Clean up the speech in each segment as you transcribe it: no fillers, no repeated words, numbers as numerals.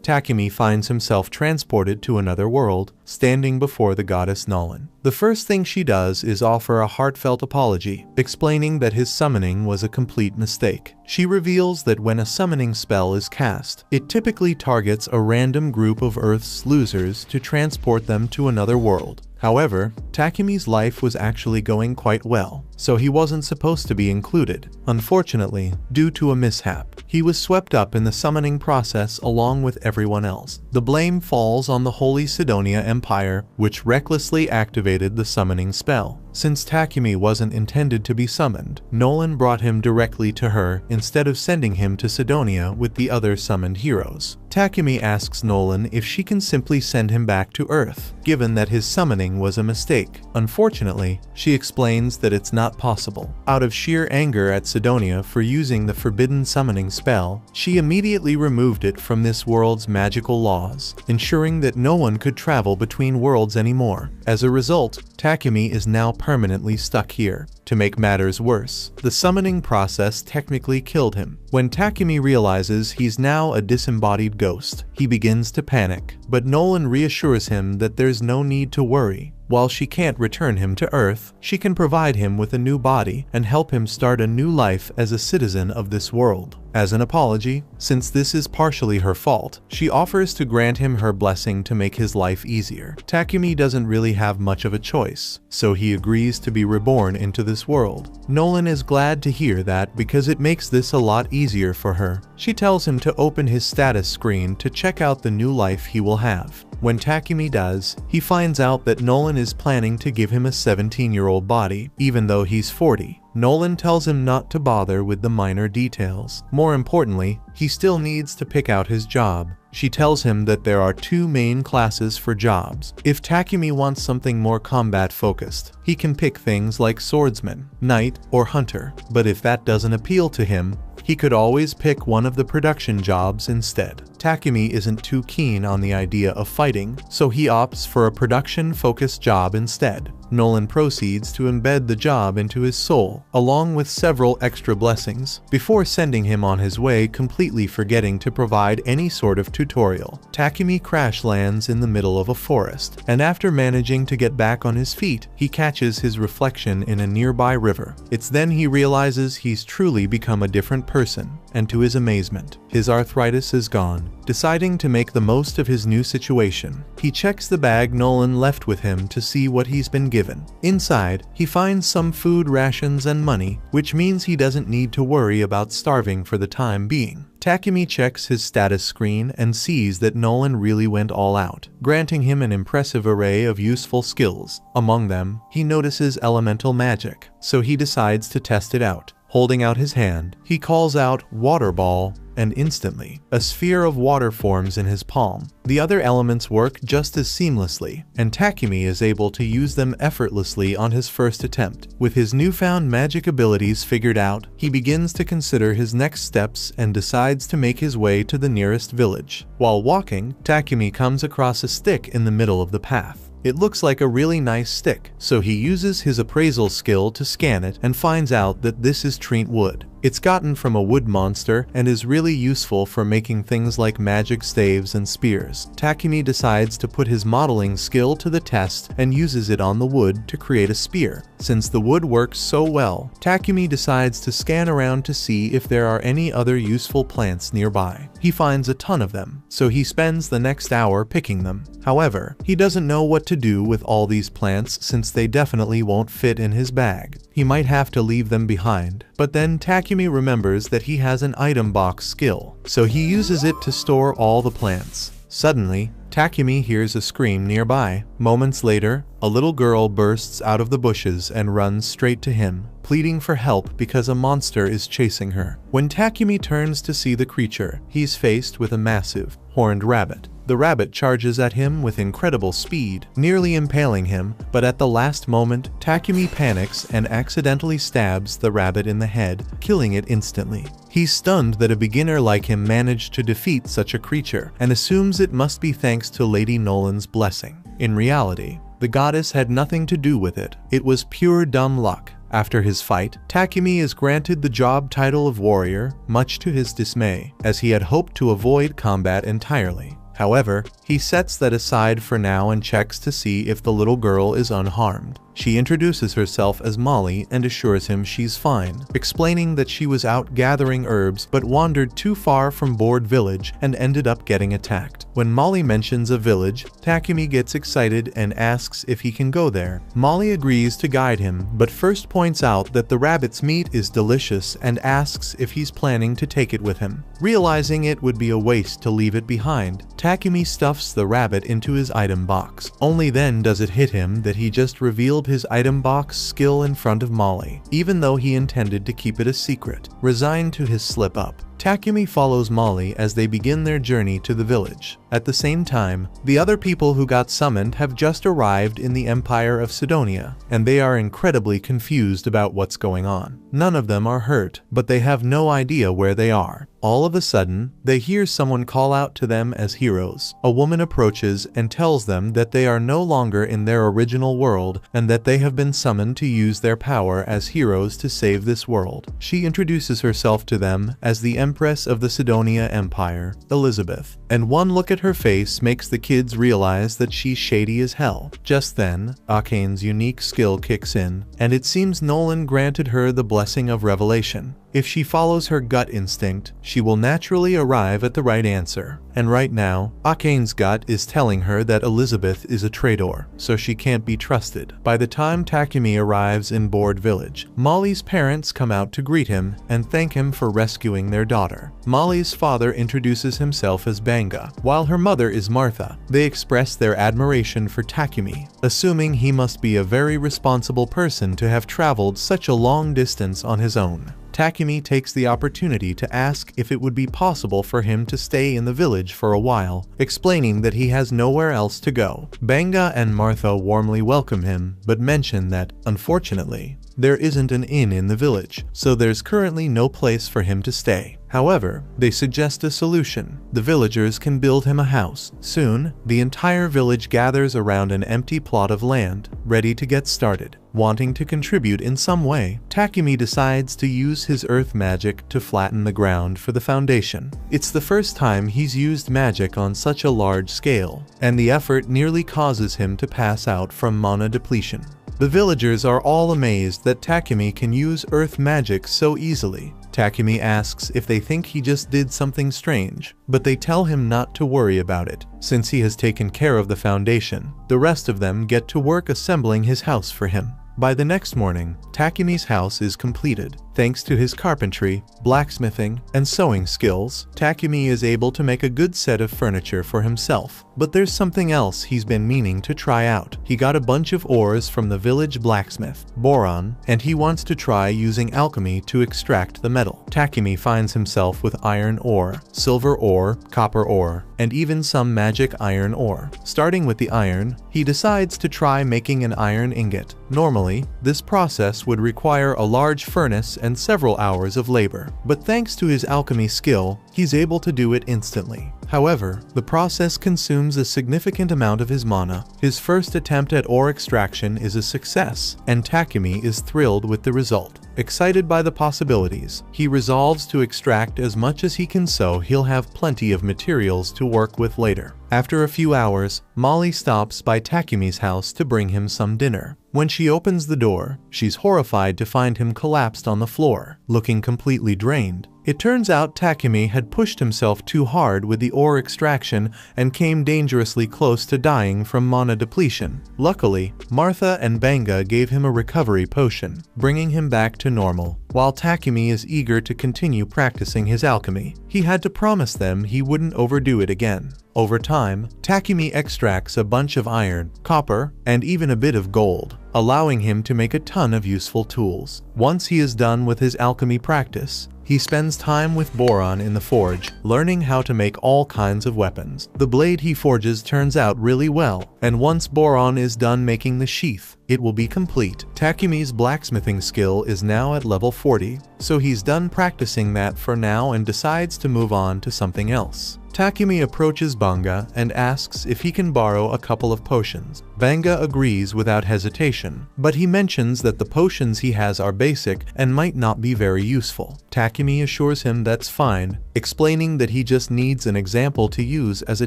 Takumi finds himself transported to another world, standing before the goddess Nolan. The first thing she does is offer a heartfelt apology, explaining that his summoning was a complete mistake. She reveals that when a summoning spell is cast, it typically targets a random group of Earth's losers to transport them to another world. However, Takumi's life was actually going quite well, so he wasn't supposed to be included. Unfortunately, due to a mishap, he was swept up in the summoning process along with everyone else. The blame falls on the Holy Sidonia Empire, which recklessly activated the summoning spell. Since Takumi wasn't intended to be summoned, Nolan brought him directly to her instead of sending him to Sidonia with the other summoned heroes. Takumi asks Nolan if she can simply send him back to Earth, given that his summoning was a mistake. Unfortunately, she explains that it's not possible. Out of sheer anger at Sidonia for using the forbidden summoning spell, she immediately removed it from this world's magical laws, ensuring that no one could travel between worlds anymore. As a result, Takumi is now permanently stuck here. To make matters worse, the summoning process technically killed him. When Takumi realizes he's now a disembodied ghost, he begins to panic, but Nolan reassures him that there's no need to worry. While she can't return him to Earth, she can provide him with a new body and help him start a new life as a citizen of this world. As an apology, since this is partially her fault, she offers to grant him her blessing to make his life easier. Takumi doesn't really have much of a choice, so he agrees to be reborn into this world. Nolan is glad to hear that because it makes this a lot easier for her. She tells him to open his status screen to check out the new life he will have. When Takumi does, he finds out that Nolan is planning to give him a 17-year-old body, even though he's 40. Nolan tells him not to bother with the minor details. More importantly, he still needs to pick out his job. She tells him that there are two main classes for jobs. If Takumi wants something more combat-focused, he can pick things like swordsman, knight, or hunter. But if that doesn't appeal to him, he could always pick one of the production jobs instead. Takumi isn't too keen on the idea of fighting, so he opts for a production-focused job instead. Nolan proceeds to embed the job into his soul, along with several extra blessings, before sending him on his way, completely forgetting to provide any sort of tutorial. Takumi crash lands in the middle of a forest, and after managing to get back on his feet, he catches his reflection in a nearby river. It's then he realizes he's truly become a different person, and to his amazement, his arthritis is gone. Deciding to make the most of his new situation, he checks the bag Nolan left with him to see what he's been given. Inside, he finds some food rations and money, which means he doesn't need to worry about starving for the time being. Takumi checks his status screen and sees that Nolan really went all out, granting him an impressive array of useful skills. Among them, he notices elemental magic, so he decides to test it out. Holding out his hand, he calls out "Water Ball," and instantly, a sphere of water forms in his palm. The other elements work just as seamlessly, and Takumi is able to use them effortlessly on his first attempt. With his newfound magic abilities figured out, he begins to consider his next steps and decides to make his way to the nearest village. While walking, Takumi comes across a stick in the middle of the path. It looks like a really nice stick, so he uses his appraisal skill to scan it and finds out that this is Trent wood. It's gotten from a wood monster and is really useful for making things like magic staves and spears. Takumi decides to put his modeling skill to the test and uses it on the wood to create a spear. Since the wood works so well, Takumi decides to scan around to see if there are any other useful plants nearby. He finds a ton of them, so he spends the next hour picking them. However, he doesn't know what to do with all these plants since they definitely won't fit in his bag. He might have to leave them behind. But then Takumi remembers that he has an item box skill, so he uses it to store all the plants. Suddenly, Takumi hears a scream nearby. Moments later, a little girl bursts out of the bushes and runs straight to him, pleading for help because a monster is chasing her. When Takumi turns to see the creature, he's faced with a massive, horned rabbit. The rabbit charges at him with incredible speed, nearly impaling him, but at the last moment, Takumi panics and accidentally stabs the rabbit in the head, killing it instantly. He's stunned that a beginner like him managed to defeat such a creature, and assumes it must be thanks to Lady Nolan's blessing. In reality, the goddess had nothing to do with it. It was pure dumb luck. After his fight, Takumi is granted the job title of warrior, much to his dismay, as he had hoped to avoid combat entirely. However, he sets that aside for now and checks to see if the little girl is unharmed. She introduces herself as Molly and assures him she's fine, explaining that she was out gathering herbs but wandered too far from Board Village and ended up getting attacked. When Molly mentions a village, Takumi gets excited and asks if he can go there. Molly agrees to guide him, but first points out that the rabbit's meat is delicious and asks if he's planning to take it with him. Realizing it would be a waste to leave it behind, Takumi stuffs the rabbit into his item box. Only then does it hit him that he just revealed his item box skill in front of Molly, even though he intended to keep it a secret. Resigned to his slip-up, Takumi follows Molly as they begin their journey to the village. At the same time, the other people who got summoned have just arrived in the Empire of Sidonia, and they are incredibly confused about what's going on. None of them are hurt, but they have no idea where they are. All of a sudden, they hear someone call out to them as heroes. A woman approaches and tells them that they are no longer in their original world and that they have been summoned to use their power as heroes to save this world. She introduces herself to them as the Empress of the Sidonia Empire, Elizabeth, and one look at her face makes the kids realize that she's shady as hell. Just then, Akane's unique skill kicks in, and it seems Nolan granted her the blessing of revelation. If she follows her gut instinct, she will naturally arrive at the right answer. And right now, Akane's gut is telling her that Elizabeth is a traitor, so she can't be trusted. By the time Takumi arrives in Board Village, Molly's parents come out to greet him and thank him for rescuing their daughter. Molly's father introduces himself as Banga, while her mother is Martha. They express their admiration for Takumi, assuming he must be a very responsible person to have traveled such a long distance on his own. Takumi takes the opportunity to ask if it would be possible for him to stay in the village for a while, explaining that he has nowhere else to go. Banga and Martha warmly welcome him, but mention that, unfortunately, there isn't an inn in the village, so there's currently no place for him to stay. However, they suggest a solution. The villagers can build him a house. Soon, the entire village gathers around an empty plot of land, ready to get started. Wanting to contribute in some way, Takumi decides to use his earth magic to flatten the ground for the foundation. It's the first time he's used magic on such a large scale, and the effort nearly causes him to pass out from mana depletion. The villagers are all amazed that Takumi can use earth magic so easily. Takumi asks if they think he just did something strange, but they tell him not to worry about it, since he has taken care of the foundation. The rest of them get to work assembling his house for him. By the next morning, Takumi's house is completed. Thanks to his carpentry, blacksmithing, and sewing skills, Takumi is able to make a good set of furniture for himself. But there's something else he's been meaning to try out. He got a bunch of ores from the village blacksmith, Boron, and he wants to try using alchemy to extract the metal. Takumi finds himself with iron ore, silver ore, copper ore, and even some magic iron ore. Starting with the iron, he decides to try making an iron ingot. Normally, this process would require a large furnace and several hours of labor, but thanks to his alchemy skill, he's able to do it instantly. However, the process consumes a significant amount of his mana. His first attempt at ore extraction is a success, and Takumi is thrilled with the result. Excited by the possibilities, he resolves to extract as much as he can so he'll have plenty of materials to work with later. After a few hours, Molly stops by Takumi's house to bring him some dinner. When she opens the door, she's horrified to find him collapsed on the floor, looking completely drained. It turns out Takumi had pushed himself too hard with the ore extraction and came dangerously close to dying from mana depletion. Luckily, Martha and Banga gave him a recovery potion, bringing him back to normal. While Takumi is eager to continue practicing his alchemy, he had to promise them he wouldn't overdo it again. Over time, Takumi extracts a bunch of iron, copper, and even a bit of gold, allowing him to make a ton of useful tools. Once he is done with his alchemy practice, he spends time with Boron in the forge, learning how to make all kinds of weapons. The blade he forges turns out really well, and once Boron is done making the sheath, it will be complete. Takumi's blacksmithing skill is now at level 40, so he's done practicing that for now and decides to move on to something else. Takumi approaches Banga and asks if he can borrow a couple of potions. Banga agrees without hesitation, but he mentions that the potions he has are basic and might not be very useful. Takumi assures him that's fine, explaining that he just needs an example to use as a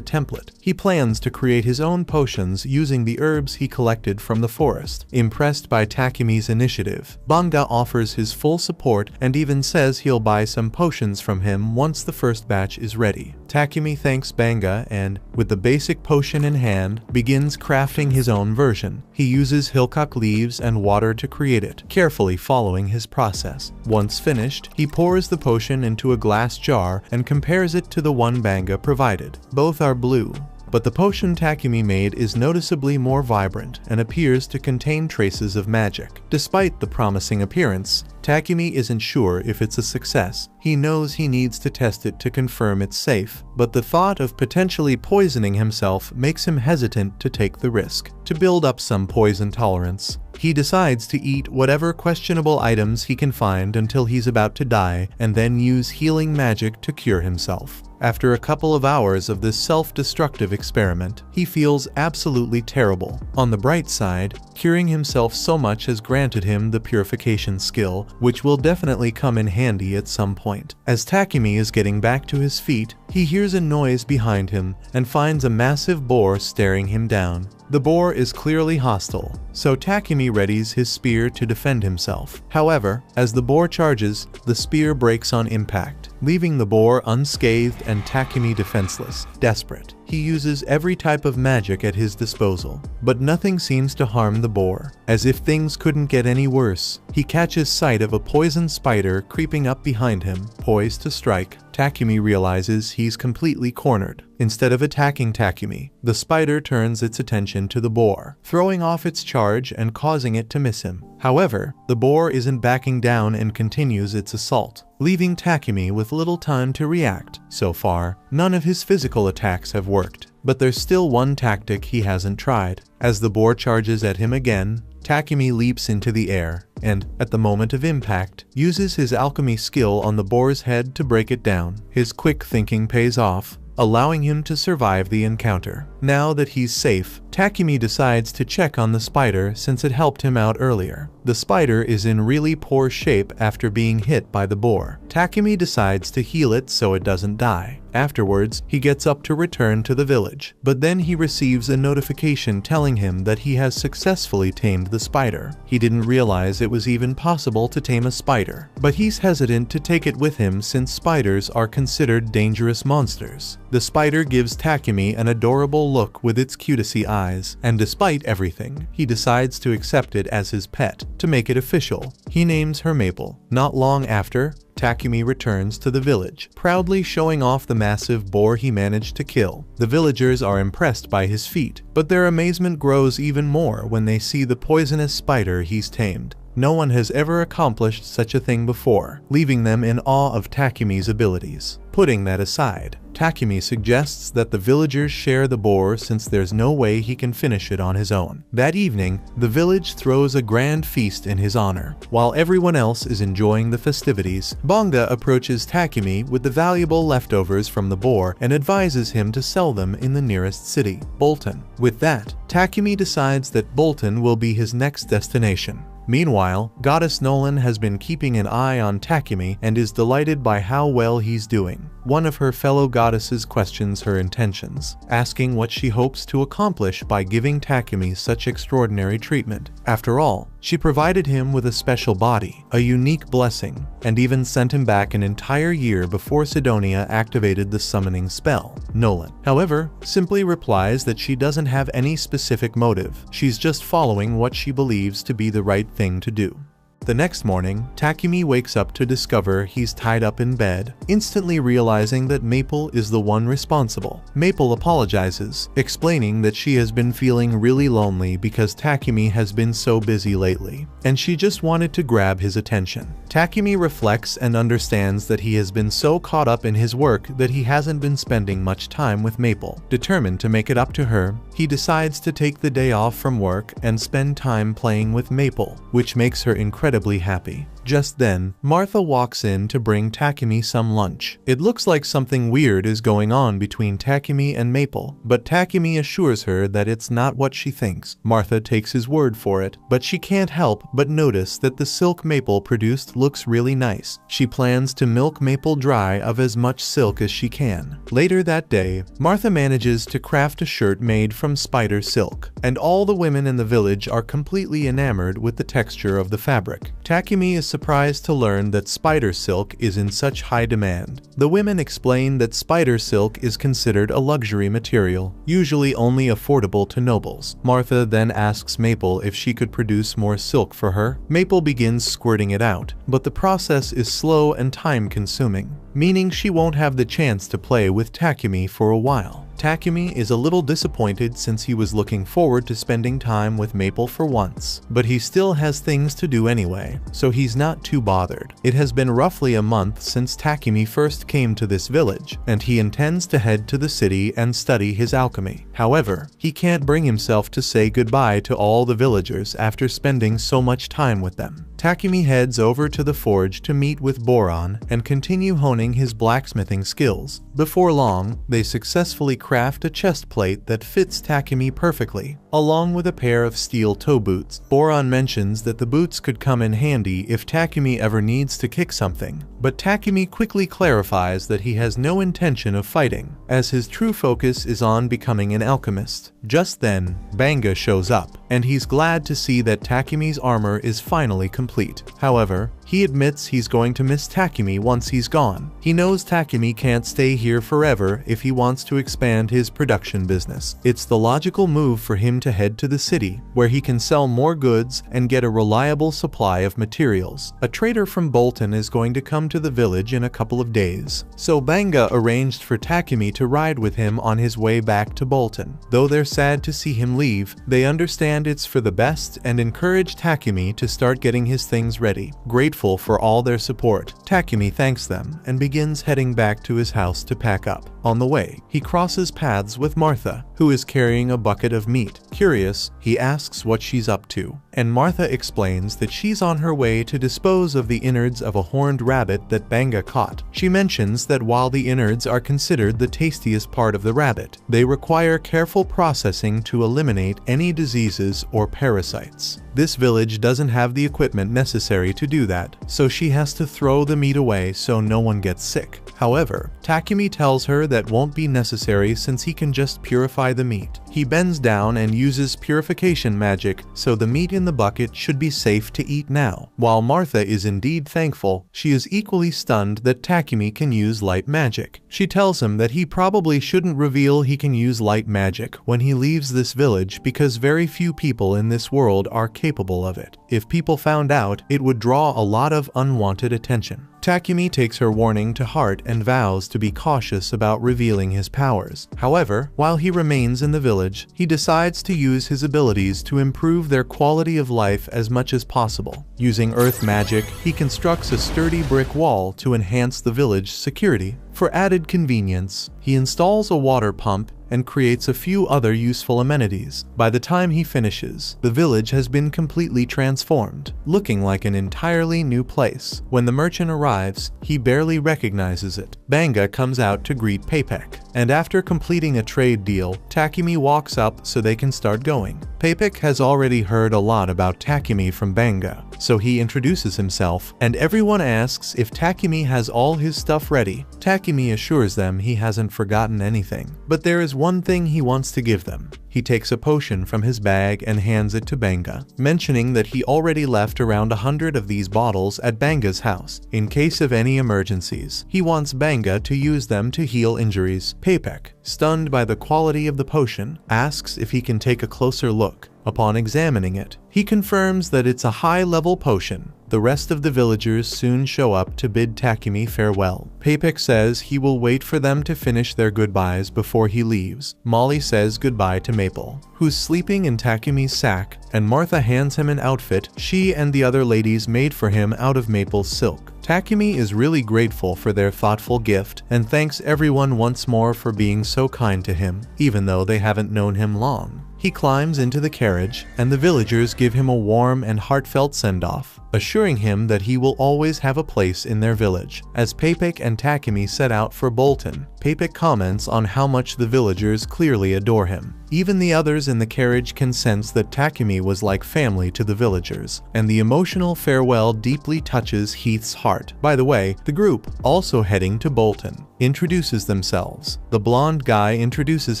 template. He plans to create his own potions using the herbs he collected from the forest. Impressed by Takumi's initiative, Banga offers his full support and even says he'll buy some potions from him once the first batch is ready. Takumi thanks Banga and, with the basic potion in hand, begins crafting his own version. He uses hilcock leaves and water to create it, carefully following his process. Once finished, he pours the potion into a glass jar and compares it to the one Banga provided. Both are blue, but the potion Takumi made is noticeably more vibrant and appears to contain traces of magic. Despite the promising appearance, Takumi isn't sure if it's a success. He knows he needs to test it to confirm it's safe, but the thought of potentially poisoning himself makes him hesitant to take the risk. To build up some poison tolerance, he decides to eat whatever questionable items he can find until he's about to die, and then use healing magic to cure himself. After a couple of hours of this self-destructive experiment, he feels absolutely terrible. On the bright side, curing himself so much has granted him the purification skill, which will definitely come in handy at some point. As Takumi is getting back to his feet, he hears a noise behind him and finds a massive boar staring him down. The boar is clearly hostile, so Takumi readies his spear to defend himself. However, as the boar charges, the spear breaks on impact, leaving the boar unscathed and Takumi defenseless. Desperate, he uses every type of magic at his disposal, but nothing seems to harm the boar. As if things couldn't get any worse, he catches sight of a poison spider creeping up behind him, poised to strike. Takumi realizes he's completely cornered. Instead of attacking Takumi, the spider turns its attention to the boar, throwing off its charge and causing it to miss him. However, the boar isn't backing down and continues its assault, leaving Takumi with little time to react. So far, none of his physical attacks have worked, but there's still one tactic he hasn't tried. As the boar charges at him again, Takumi leaps into the air and, at the moment of impact, uses his alchemy skill on the boar's head to break it down. His quick thinking pays off, allowing him to survive the encounter. Now that he's safe, Takumi decides to check on the spider since it helped him out earlier. The spider is in really poor shape after being hit by the boar. Takumi decides to heal it so it doesn't die. Afterwards, he gets up to return to the village, but then he receives a notification telling him that he has successfully tamed the spider. He didn't realize it was even possible to tame a spider, but he's hesitant to take it with him since spiders are considered dangerous monsters. The spider gives Takumi an adorable look with its cutesy eyes, and despite everything, he decides to accept it as his pet. To make it official, he names her Maple. Not long after, Takumi returns to the village, proudly showing off the massive boar he managed to kill. The villagers are impressed by his feat, but their amazement grows even more when they see the poisonous spider he's tamed. No one has ever accomplished such a thing before, leaving them in awe of Takumi's abilities. Putting that aside, Takumi suggests that the villagers share the boar since there's no way he can finish it on his own. That evening, the village throws a grand feast in his honor. While everyone else is enjoying the festivities, Banga approaches Takumi with the valuable leftovers from the boar and advises him to sell them in the nearest city, Bolton. With that, Takumi decides that Bolton will be his next destination. Meanwhile, Goddess Nolan has been keeping an eye on Takumi and is delighted by how well he's doing. One of her fellow goddesses questions her intentions, asking what she hopes to accomplish by giving Takumi such extraordinary treatment. After all, she provided him with a special body, a unique blessing, and even sent him back an entire year before Sidonia activated the summoning spell. Nolan, however, simply replies that she doesn't have any specific motive. She's just following what she believes to be the right thing to do. The next morning, Takumi wakes up to discover he's tied up in bed, instantly realizing that Maple is the one responsible. Maple apologizes, explaining that she has been feeling really lonely because Takumi has been so busy lately, and she just wanted to grab his attention. Takumi reflects and understands that he has been so caught up in his work that he hasn't been spending much time with Maple. Determined to make it up to her, he decides to take the day off from work and spend time playing with Maple, which makes her incredibly happy. Just then, Martha walks in to bring Takumi some lunch. It looks like something weird is going on between Takumi and Maple, but Takumi assures her that it's not what she thinks. Martha takes his word for it, but she can't help but notice that the silk Maple produced looks really nice. She plans to milk Maple dry of as much silk as she can. Later that day, Martha manages to craft a shirt made from spider silk, and all the women in the village are completely enamored with the texture of the fabric. Takumi is surprised to learn that spider silk is in such high demand. The women explain that spider silk is considered a luxury material, usually only affordable to nobles. Martha then asks Maple if she could produce more silk for her. Maple begins squirting it out, but the process is slow and time-consuming, meaning she won't have the chance to play with Takumi for a while. Takumi is a little disappointed since he was looking forward to spending time with Maple for once, but he still has things to do anyway, so he's not too bothered. It has been roughly a month since Takumi first came to this village, and he intends to head to the city and study his alchemy. However, he can't bring himself to say goodbye to all the villagers after spending so much time with them. Takumi heads over to the forge to meet with Boron and continue honing his blacksmithing skills. Before long, they successfully craft a chest plate that fits Takumi perfectly, along with a pair of steel toe boots. Boron mentions that the boots could come in handy if Takumi ever needs to kick something, but Takumi quickly clarifies that he has no intention of fighting, as his true focus is on becoming an alchemist. Just then, Banga shows up, and he's glad to see that Takumi's armor is finally complete. However, he admits he's going to miss Takumi once he's gone. He knows Takumi can't stay here forever if he wants to expand his production business. It's the logical move for him to head to the city, where he can sell more goods and get a reliable supply of materials. A trader from Bolton is going to come to the village in a couple of days, so Banga arranged for Takumi to ride with him on his way back to Bolton. Though they're sad to see him leave, they understand it's for the best and encourage Takumi to start getting his things ready. Grateful for all their support, Takumi thanks them and begins heading back to his house to pack up. On the way, he crosses paths with Martha, who is carrying a bucket of meat. Curious, he asks what she's up to, and Martha explains that she's on her way to dispose of the innards of a horned rabbit that Banga caught. She mentions that while the innards are considered the tastiest part of the rabbit, they require careful processing to eliminate any diseases or parasites. This village doesn't have the equipment necessary to do that, so she has to throw the meat away so no one gets sick. However, Takumi tells her that won't be necessary since he can just purify the meat. He bends down and uses purification magic, so the meat in the bucket should be safe to eat now. While Martha is indeed thankful, she is equally stunned that Takumi can use light magic. She tells him that he probably shouldn't reveal he can use light magic when he leaves this village because very few people in this world are capable of it. If people found out, it would draw a lot of unwanted attention. Takumi takes her warning to heart and vows to be cautious about revealing his powers. However, while he remains in the village, he decides to use his abilities to improve their quality of life as much as possible. Using earth magic, he constructs a sturdy brick wall to enhance the village's security. For added convenience, he installs a water pump and creates a few other useful amenities. By the time he finishes, the village has been completely transformed, looking like an entirely new place. When the merchant arrives, he barely recognizes it. Banga comes out to greet Papek, and after completing a trade deal, Takumi walks up so they can start going. Papek has already heard a lot about Takumi from Banga, so he introduces himself, and everyone asks if Takumi has all his stuff ready. Takumi assures them he hasn't forgotten anything, but there is one thing he wants to give them. He takes a potion from his bag and hands it to Banga, mentioning that he already left around 100 of these bottles at Banga's house, in case of any emergencies. He wants Banga to use them to heal injuries. Papek, stunned by the quality of the potion, asks if he can take a closer look. Upon examining it, he confirms that it's a high-level potion. the rest of the villagers soon show up to bid Takumi farewell. Papek says he will wait for them to finish their goodbyes before he leaves. Molly says goodbye to Maple, who's sleeping in Takumi's sack, and Martha hands him an outfit she and the other ladies made for him out of Maple's silk. Takumi is really grateful for their thoughtful gift and thanks everyone once more for being so kind to him, even though they haven't known him long. He climbs into the carriage, and the villagers give him a warm and heartfelt send-off, assuring him that he will always have a place in their village. As Papek and Takumi set out for Bolton, Papek comments on how much the villagers clearly adore him. Even the others in the carriage can sense that Takumi was like family to the villagers, and the emotional farewell deeply touches Heath's heart. By the way, the group, also heading to Bolton, introduces themselves. The blonde guy introduces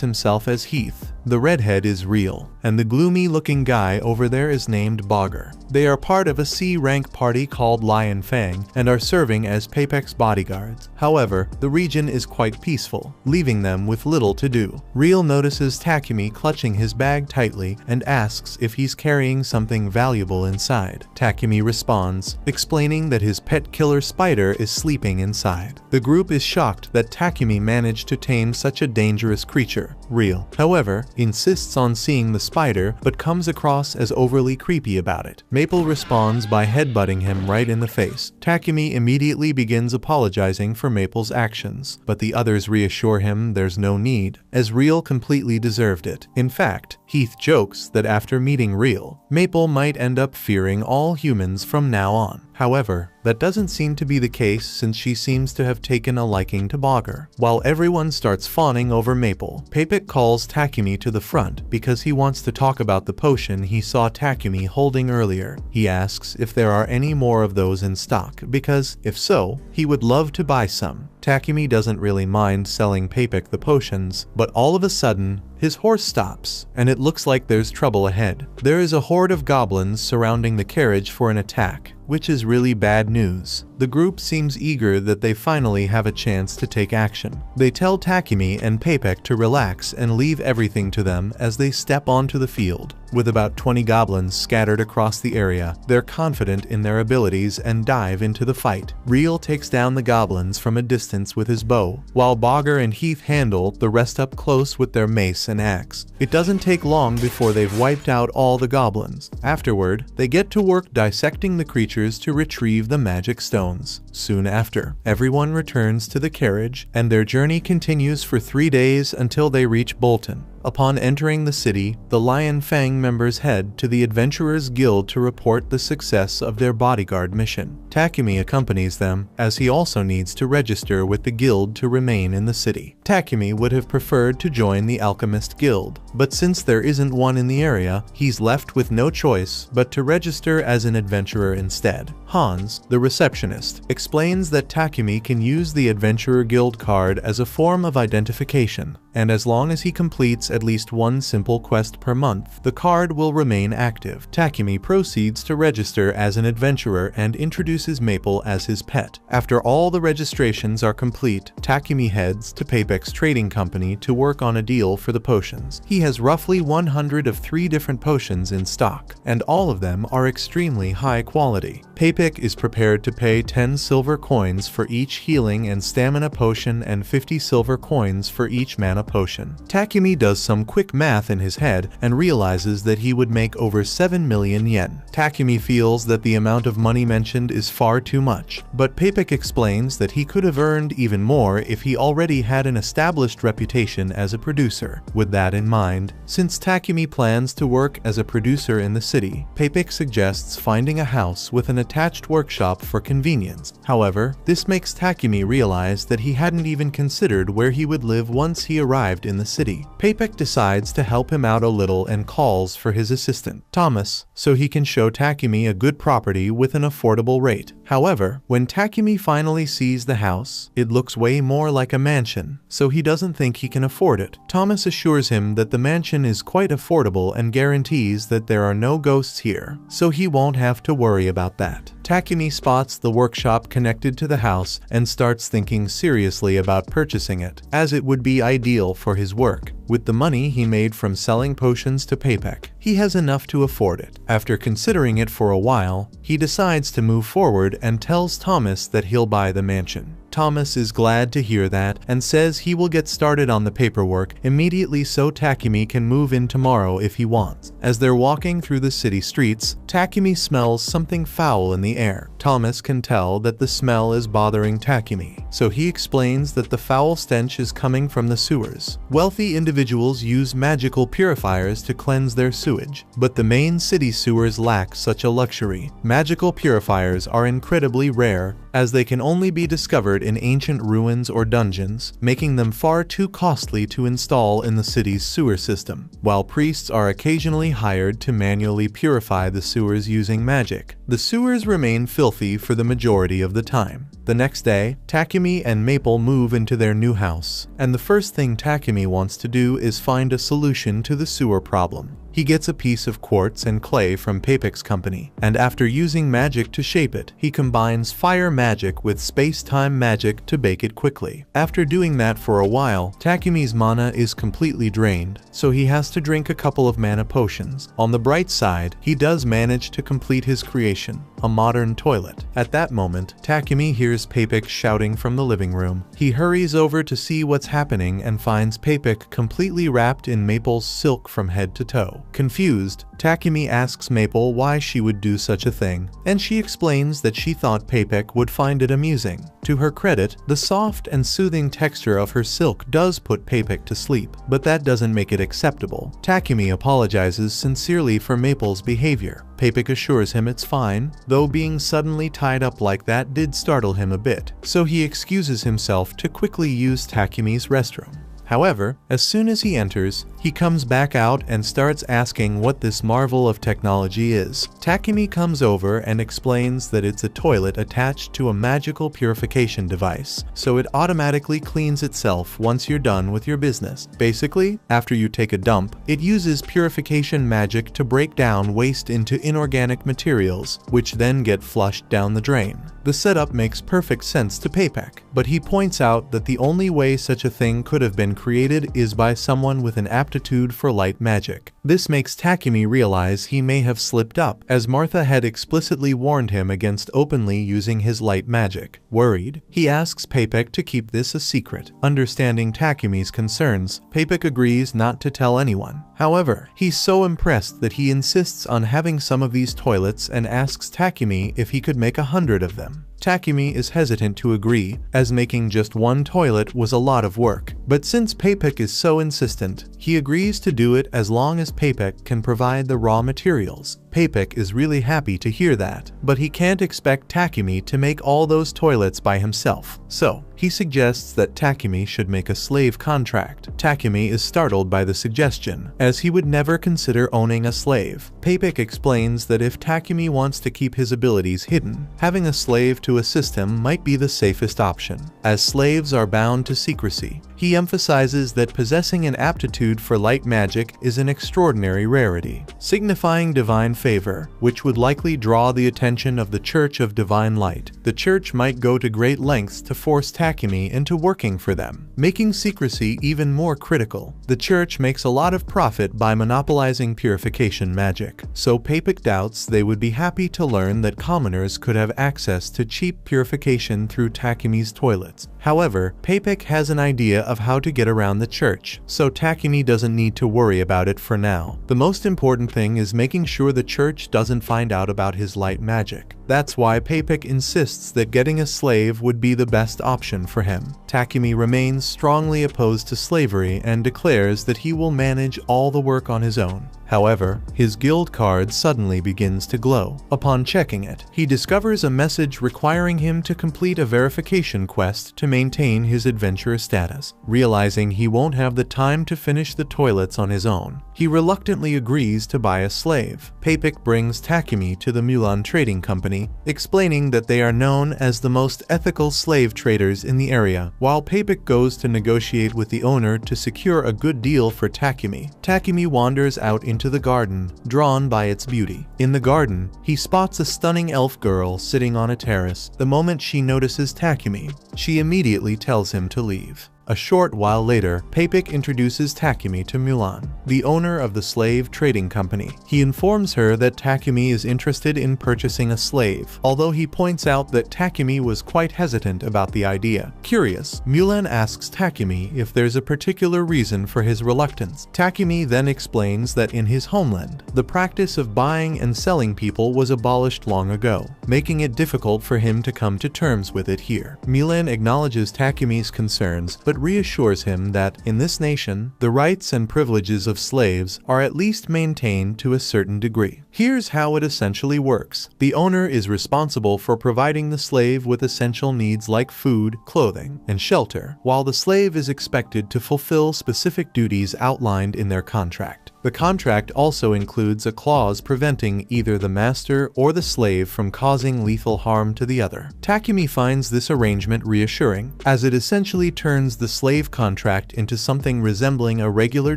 himself as Heath. The redhead is Real, and the gloomy-looking guy over there is named Bogger. They are part of a C-rank party called Lion Fang and are serving as Papek's bodyguards. However, the region is quite peaceful, leaving them with little to do. Real notices Takumi clutching his bag tightly and asks if he's carrying something valuable inside. Takumi responds, explaining that his pet killer spider is sleeping inside. The group is shocked that Takumi managed to tame such a dangerous creature. Real, however, insists on seeing the spider but comes across as overly creepy about it. Maple responds by headbutting him right in the face. Takumi immediately begins apologizing for Maple's actions, but the others reassure him there's no need, as Real completely deserved it. In fact, Heath jokes that after meeting Real, Maple might end up fearing all humans from now on. However, that doesn't seem to be the case since she seems to have taken a liking to Bogger. While everyone starts fawning over Maple, Papek calls Takumi to the front because he wants to talk about the potion he saw Takumi holding earlier. He asks if there are any more of those in stock because, if so, he would love to buy some. Takumi doesn't really mind selling Papek the potions, but all of a sudden, his horse stops, and it looks like there's trouble ahead. There is a horde of goblins surrounding the carriage for an attack, which is really bad news. The group seems eager that they finally have a chance to take action. They tell Takumi and Papek to relax and leave everything to them as they step onto the field. With about 20 goblins scattered across the area, they're confident in their abilities and dive into the fight. Real takes down the goblins from a distance with his bow, while Bogger and Heath handle the rest up close with their mace and axe. It doesn't take long before they've wiped out all the goblins. Afterward, they get to work dissecting the creatures to retrieve the magic stones. Soon after, everyone returns to the carriage, and their journey continues for 3 days until they reach Bolton. Upon entering the city, the Lion Fang members head to the Adventurers Guild to report the success of their bodyguard mission. Takumi accompanies them, as he also needs to register with the guild to remain in the city. Takumi would have preferred to join the Alchemist Guild, but since there isn't one in the area, he's left with no choice but to register as an adventurer instead. Hans, the receptionist, explains that Takumi can use the Adventurer Guild card as a form of identification, and as long as he completes at least one simple quest per month, the card will remain active. Takumi proceeds to register as an adventurer and introduces Maple as his pet. After all the registrations are complete, Takumi heads to Papek's trading company to work on a deal for the potions. He has roughly 100 of 3 different potions in stock, and all of them are extremely high quality. Papek is prepared to pay 10 silver coins for each healing and stamina potion and 50 silver coins for each mana potion. Takumi does some quick math in his head and realizes that he would make over 7 million yen. Takumi feels that the amount of money mentioned is far too much, but Papek explains that he could have earned even more if he already had an established reputation as a producer. With that in mind, since Takumi plans to work as a producer in the city, Papek suggests finding a house with an attached workshop for convenience. However, this makes Takumi realize that he hadn't even considered where he would live once he arrived in the city. Papek decides to help him out a little and calls for his assistant, Thomas, so he can show Takumi a good property with an affordable rate. However, when Takumi finally sees the house, it looks way more like a mansion, so he doesn't think he can afford it. Thomas assures him that the mansion is quite affordable and guarantees that there are no ghosts here, so he won't have to worry about that. Takumi spots the workshop connected to the house and starts thinking seriously about purchasing it, as it would be ideal for his work. With the money he made from selling potions to Papek, He has enough to afford it. After considering it for a while, he decides to move forward and tells Thomas that he'll buy the mansion. Thomas is glad to hear that and says he will get started on the paperwork immediately so Takumi can move in tomorrow if he wants. As they're walking through the city streets, Takumi smells something foul in the air. Thomas can tell that the smell is bothering Takumi, so he explains that the foul stench is coming from the sewers. Wealthy individuals use magical purifiers to cleanse their sewage, but the main city sewers lack such a luxury. Magical purifiers are incredibly rare, as they can only be discovered in ancient ruins or dungeons, making them far too costly to install in the city's sewer system, while priests are occasionally hired to manually purify the sewers using magic. The sewers remain filthy for the majority of the time. The next day, Takumi and Maple move into their new house, and the first thing Takumi wants to do is find a solution to the sewer problem. He gets a piece of quartz and clay from Papek's company, and after using magic to shape it, he combines fire magic with space-time magic to bake it quickly. After doing that for a while, Takumi's mana is completely drained, so he has to drink a couple of mana potions. On the bright side, he does manage to complete his creation, a modern toilet. At that moment, Takumi hears Papek shouting from the living room. He hurries over to see what's happening and finds Papek completely wrapped in Maple's silk from head to toe. Confused, Takumi asks Maple why she would do such a thing, and she explains that she thought Papek would find it amusing. To her credit, the soft and soothing texture of her silk does put Papek to sleep, but that doesn't make it acceptable. Takumi apologizes sincerely for Maple's behavior. Papek assures him it's fine, though being suddenly tied up like that did startle him a bit, so he excuses himself to quickly use Takumi's restroom. However, as soon as he enters, he comes back out and starts asking what this marvel of technology is. Takumi comes over and explains that it's a toilet attached to a magical purification device, so it automatically cleans itself once you're done with your business. Basically, after you take a dump, it uses purification magic to break down waste into inorganic materials, which then get flushed down the drain. The setup makes perfect sense to Papek, but he points out that the only way such a thing could have been created is by someone with an aptitude for light magic. This makes Takumi realize he may have slipped up, as Martha had explicitly warned him against openly using his light magic. Worried, he asks Papek to keep this a secret. Understanding Takumi's concerns, Papek agrees not to tell anyone. However, he's so impressed that he insists on having some of these toilets and asks Takumi if he could make 100 of them. Takumi is hesitant to agree, as making just one toilet was a lot of work. But since Papek is so insistent, he agrees to do it as long as Papek can provide the raw materials. Papek is really happy to hear that, but he can't expect Takumi to make all those toilets by himself. So, he suggests that Takumi should make a slave contract. Takumi is startled by the suggestion, as he would never consider owning a slave. Papek explains that if Takumi wants to keep his abilities hidden, having a slave to assist him might be the safest option, as slaves are bound to secrecy. He emphasizes that possessing an aptitude for light magic is an extraordinary rarity, signifying divine favor, which would likely draw the attention of the Church of Divine Light. The church might go to great lengths to force Takumi into working for them, making secrecy even more critical. The church makes a lot of profit by monopolizing purification magic, so Papek doubts they would be happy to learn that commoners could have access to cheap purification through Takumi's toilets. However, Papek has an idea of how to get around the church, so Takumi doesn't need to worry about it for now. The most important thing is making sure the church doesn't find out about his light magic. That's why Papek insists that getting a slave would be the best option for him. Takumi remains strongly opposed to slavery and declares that he will manage all the work on his own. However, his guild card suddenly begins to glow. Upon checking it, he discovers a message requiring him to complete a verification quest to maintain his adventurer status. Realizing he won't have the time to finish the toilets on his own, he reluctantly agrees to buy a slave. Papek brings Takumi to the Mulan Trading Company, explaining that they are known as the most ethical slave traders in the area. While Papek goes to negotiate with the owner to secure a good deal for Takumi, Takumi wanders out into the garden, drawn by its beauty. In the garden, he spots a stunning elf girl sitting on a terrace. The moment she notices Takumi, she immediately tells him to leave. A short while later, Papik introduces Takumi to Mulan, the owner of the slave trading company. He informs her that Takumi is interested in purchasing a slave, although he points out that Takumi was quite hesitant about the idea. Curious, Mulan asks Takumi if there's a particular reason for his reluctance. Takumi then explains that in his homeland, the practice of buying and selling people was abolished long ago, making it difficult for him to come to terms with it here. Mulan acknowledges Takumi's concerns, but reassures him that, in this nation, the rights and privileges of slaves are at least maintained to a certain degree. Here's how it essentially works. The owner is responsible for providing the slave with essential needs like food, clothing, and shelter, while the slave is expected to fulfill specific duties outlined in their contract. The contract also includes a clause preventing either the master or the slave from causing lethal harm to the other. Takumi finds this arrangement reassuring, as it essentially turns the slave contract into something resembling a regular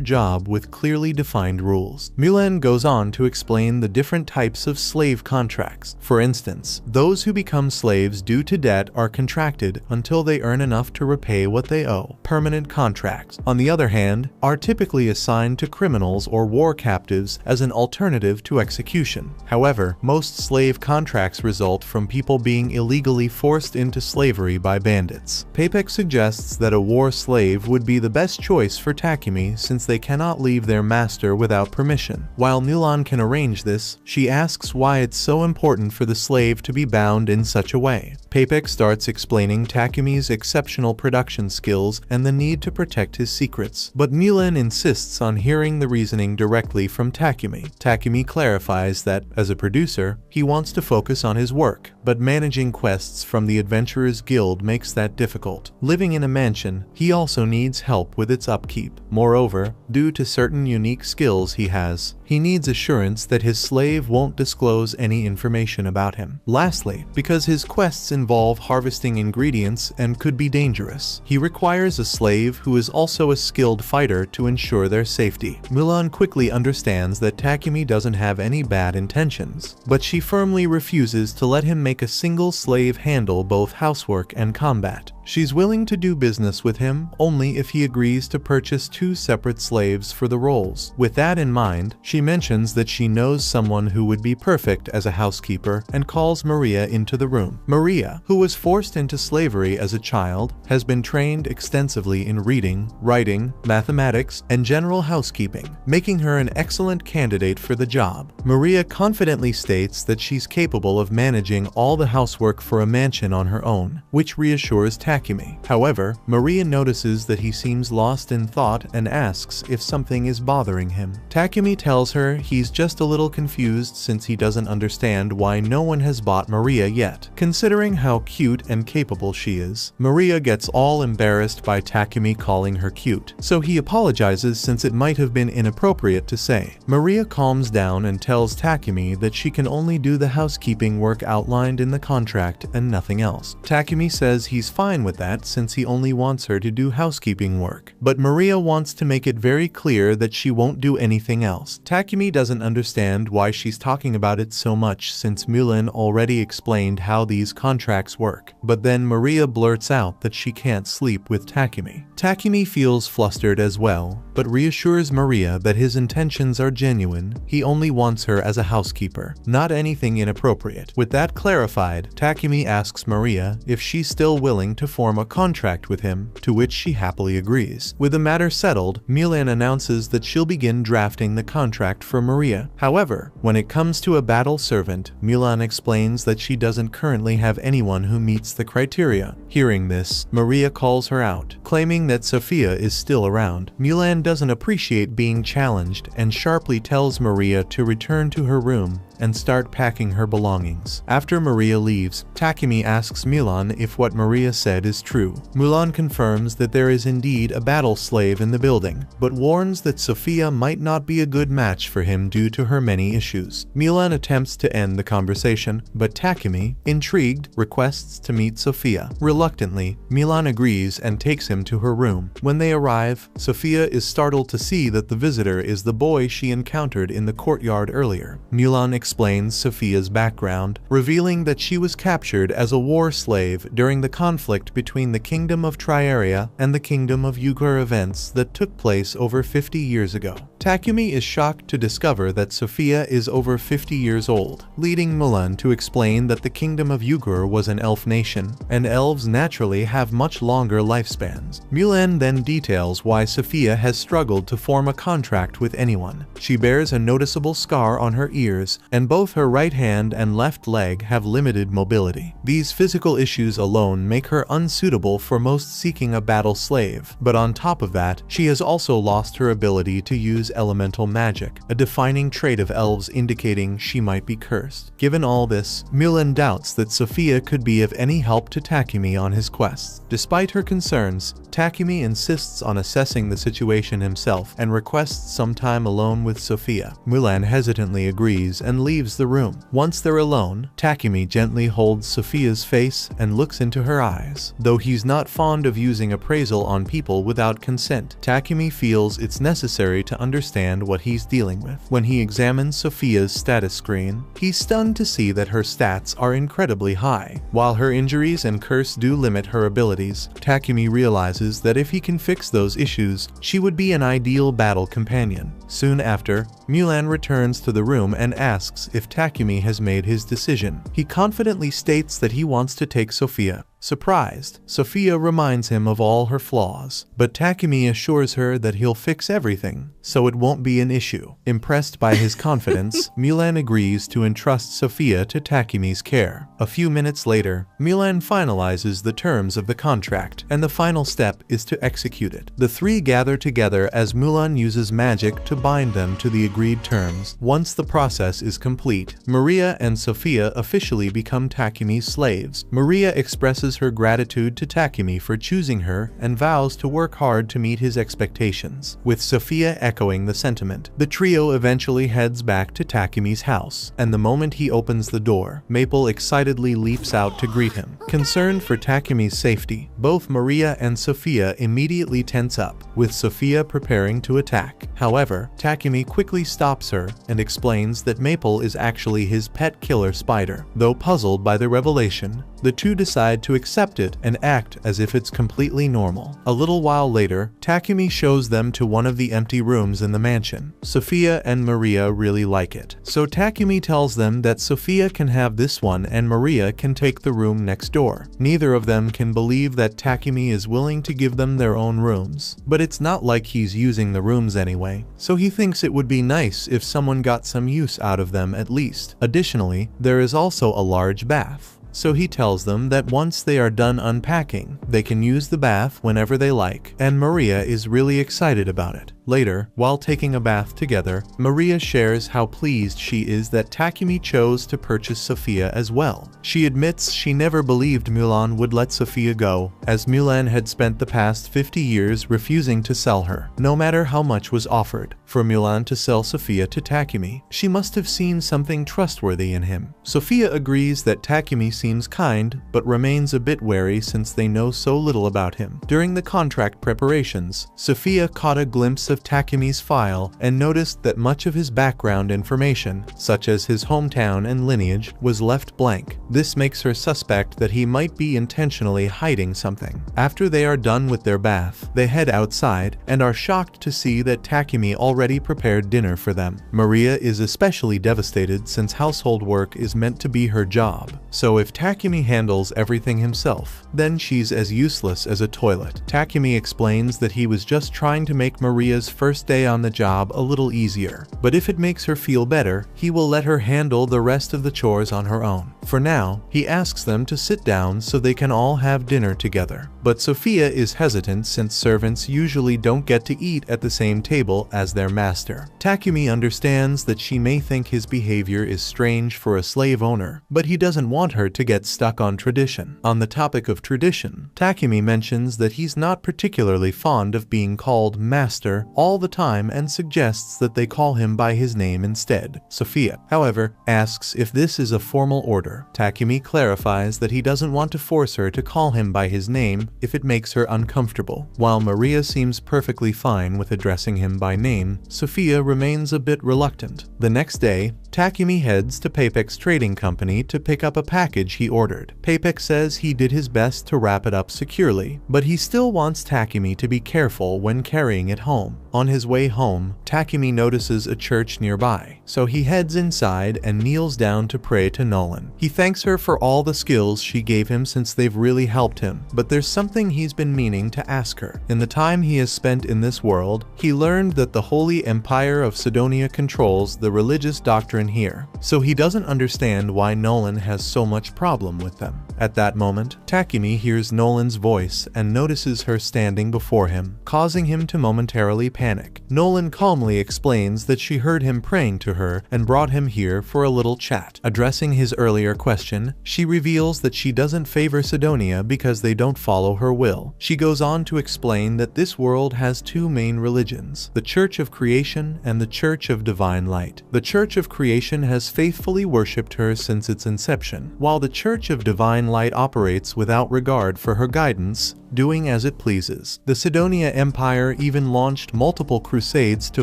job with clearly defined rules. Mulan goes on to explain the different types of slave contracts. For instance, those who become slaves due to debt are contracted until they earn enough to repay what they owe. Permanent contracts, on the other hand, are typically assigned to criminals or war captives as an alternative to execution. However, most slave contracts result from people being illegally forced into slavery by bandits. Papik suggests that a war slave would be the best choice for Takumi since they cannot leave their master without permission. While Mulan can arrange this, she asks why it's so important for the slave to be bound in such a way. Papik starts explaining Takumi's exceptional production skills and the need to protect his secrets, but Mulan insists on hearing the reasoning directly from Takumi. Takumi clarifies that, as a producer, he wants to focus on his work, but managing quests from the Adventurers Guild makes that difficult. Living in a mansion, he also needs help with its upkeep. Moreover, due to certain unique skills he has, he needs assurance that his slave won't disclose any information about him. Lastly, because his quests involve harvesting ingredients and could be dangerous, he requires a slave who is also a skilled fighter to ensure their safety. Mulan quickly understands that Takumi doesn't have any bad intentions, but she firmly refuses to let him make a single slave handle both housework and combat. She's willing to do business with him only if he agrees to purchase 2 separate slaves for the roles. With that in mind, she mentions that she knows someone who would be perfect as a housekeeper and calls Maria into the room. Maria, who was forced into slavery as a child, has been trained extensively in reading, writing, mathematics, and general housekeeping, making her an excellent candidate for the job. Maria confidently states that she's capable of managing all the housework for a mansion on her own, which reassures Takumi. However, Maria notices that he seems lost in thought and asks if something is bothering him. Takumi tells her he's just a little confused since he doesn't understand why no one has bought Maria yet, considering how cute and capable she is. Maria gets all embarrassed by Takumi calling her cute, so he apologizes since it might have been inappropriate to say. Maria calms down and tells Takumi that she can only do the housekeeping work outlined in the contract and nothing else. Takumi says he's fine with that since he only wants her to do housekeeping work, but Maria wants to make it very clear that she won't do anything else. Takumi doesn't understand why she's talking about it so much since Mulan already explained how these contracts work, but then Maria blurts out that she can't sleep with Takumi. Takumi feels flustered as well, but reassures Maria that his intentions are genuine. He only wants her as a housekeeper, not anything inappropriate. With that clarified, Takumi asks Maria if she's still willing to form a contract with him, to which she happily agrees. With the matter settled, Mulan announces that she'll begin drafting the contract for Maria. However, when it comes to a battle servant, Mulan explains that she doesn't currently have anyone who meets the criteria. Hearing this, Maria calls her out, claiming that Sophia is still around. Mulan doesn't appreciate being challenged and sharply tells Maria to return to her room and start packing her belongings. After Maria leaves, Takumi asks Mulan if what Maria said is true. Mulan confirms that there is indeed a battle slave in the building, but warns that Sophia might not be a good match for him due to her many issues. Mulan attempts to end the conversation, but Takumi, intrigued, requests to meet Sophia. Reluctantly, Mulan agrees and takes him to her room. When they arrive, Sophia is startled to see that the visitor is the boy she encountered in the courtyard earlier. Mulan explains Sophia's background, revealing that she was captured as a war slave during the conflict between the Kingdom of Triaria and the Kingdom of Yugur, events that took place over 50 years ago. Takumi is shocked to discover that Sophia is over 50 years old, leading Mulan to explain that the Kingdom of Yugur was an elf nation, and elves naturally have much longer lifespans. Mulan then details why Sophia has struggled to form a contract with anyone. She bears a noticeable scar on her ears, and both her right hand and left leg have limited mobility. These physical issues alone make her unsuitable for most seeking a battle slave, but on top of that, she has also lost her ability to use elemental magic, a defining trait of elves indicating she might be cursed. Given all this, Mulan doubts that Sophia could be of any help to Takumi on his quests. Despite her concerns, Takumi insists on assessing the situation himself and requests some time alone with Sophia. Mulan hesitantly agrees and leaves the room. Once they're alone, Takumi gently holds Sophia's face and looks into her eyes. Though he's not fond of using appraisal on people without consent, Takumi feels it's necessary to understand what he's dealing with. When he examines Sophia's status screen, he's stunned to see that her stats are incredibly high. While her injuries and curse do limit her abilities, Takumi realizes that if he can fix those issues, she would be an ideal battle companion. Soon after, Mulan returns to the room and asks if Takumi has made his decision. He confidently states that he wants to take Sophia. Surprised, Sophia reminds him of all her flaws, but Takumi assures her that he'll fix everything, so it won't be an issue. Impressed by his confidence, Mulan agrees to entrust Sophia to Takumi's care. A few minutes later, Mulan finalizes the terms of the contract, and the final step is to execute it. The three gather together as Mulan uses magic to bind them to the agreed terms. Once the process is complete, Maria and Sophia officially become Takumi's slaves. Maria expresses her gratitude to Takumi for choosing her and vows to work hard to meet his expectations. With Sophia echoing the sentiment, the trio eventually heads back to Takumi's house, and the moment he opens the door, Maple excitedly leaps out to greet him. Concerned for Takumi's safety, both Maria and Sophia immediately tense up, with Sophia preparing to attack. However, Takumi quickly stops her and explains that Maple is actually his pet killer spider. Though puzzled by the revelation, the two decide to accept it and act as if it's completely normal. A little while later, Takumi shows them to one of the empty rooms in the mansion. Sophia and Maria really like it, so Takumi tells them that Sophia can have this one and Maria can take the room next door. Neither of them can believe that Takumi is willing to give them their own rooms, but it's not like he's using the rooms anyway, so he thinks it would be nice if someone got some use out of them at least. Additionally, there is also a large bath, so he tells them that once they are done unpacking, they can use the bath whenever they like, and Maria is really excited about it. Later, while taking a bath together, Maria shares how pleased she is that Takumi chose to purchase Sophia as well. She admits she never believed Mulan would let Sophia go, as Mulan had spent the past 50 years refusing to sell her, no matter how much was offered. For Mulan to sell Sophia to Takumi, she must have seen something trustworthy in him. Sophia agrees that Takumi seems kind, but remains a bit wary since they know so little about him. During the contract preparations, Sophia caught a glimpse of Takumi's file and noticed that much of his background information, such as his hometown and lineage, was left blank. This makes her suspect that he might be intentionally hiding something. After they are done with their bath, they head outside and are shocked to see that Takumi already prepared dinner for them. Maria is especially devastated since household work is meant to be her job, so if Takumi handles everything himself, then she's as useless as a toilet. Takumi explains that he was just trying to make Maria's first day on the job a little easier, but if it makes her feel better, he will let her handle the rest of the chores on her own. For now, he asks them to sit down so they can all have dinner together. But Sophia is hesitant since servants usually don't get to eat at the same table as their master. Takumi understands that she may think his behavior is strange for a slave owner, but he doesn't want her to get stuck on tradition. On the topic of tradition, Takumi mentions that he's not particularly fond of being called master all the time and suggests that they call him by his name instead. Sophia, however, asks if this is a formal order. Takumi clarifies that he doesn't want to force her to call him by his name if it makes her uncomfortable. While Maria seems perfectly fine with addressing him by name, Sophia remains a bit reluctant. The next day, Takumi heads to Papex Trading Company to pick up a package he ordered. Papex says he did his best to wrap it up securely, but he still wants Takumi to be careful when carrying it home. On his way home, Takumi notices a church nearby, so he heads inside and kneels down to pray to Nolan. He thanks her for all the skills she gave him since they've really helped him, but there's something he's been meaning to ask her. In the time he has spent in this world, he learned that the Holy Empire of Sidonia controls the religious doctrine here, so he doesn't understand why Nolan has so much problem with them. At that moment, Takumi hears Nolan's voice and notices her standing before him, causing him to momentarily panic. Nolan calmly explains that she heard him praying to her and brought him here for a little chat. Addressing his earlier question, she reveals that she doesn't favor Sidonia because they don't follow her will. She goes on to explain that this world has two main religions, the Church of Creation and the Church of Divine Light. The Church of Creation has faithfully worshipped her since its inception, while the Church of Divine Light operates without regard for her guidance, doing as it pleases. The Sidonia Empire even launched multiple crusades to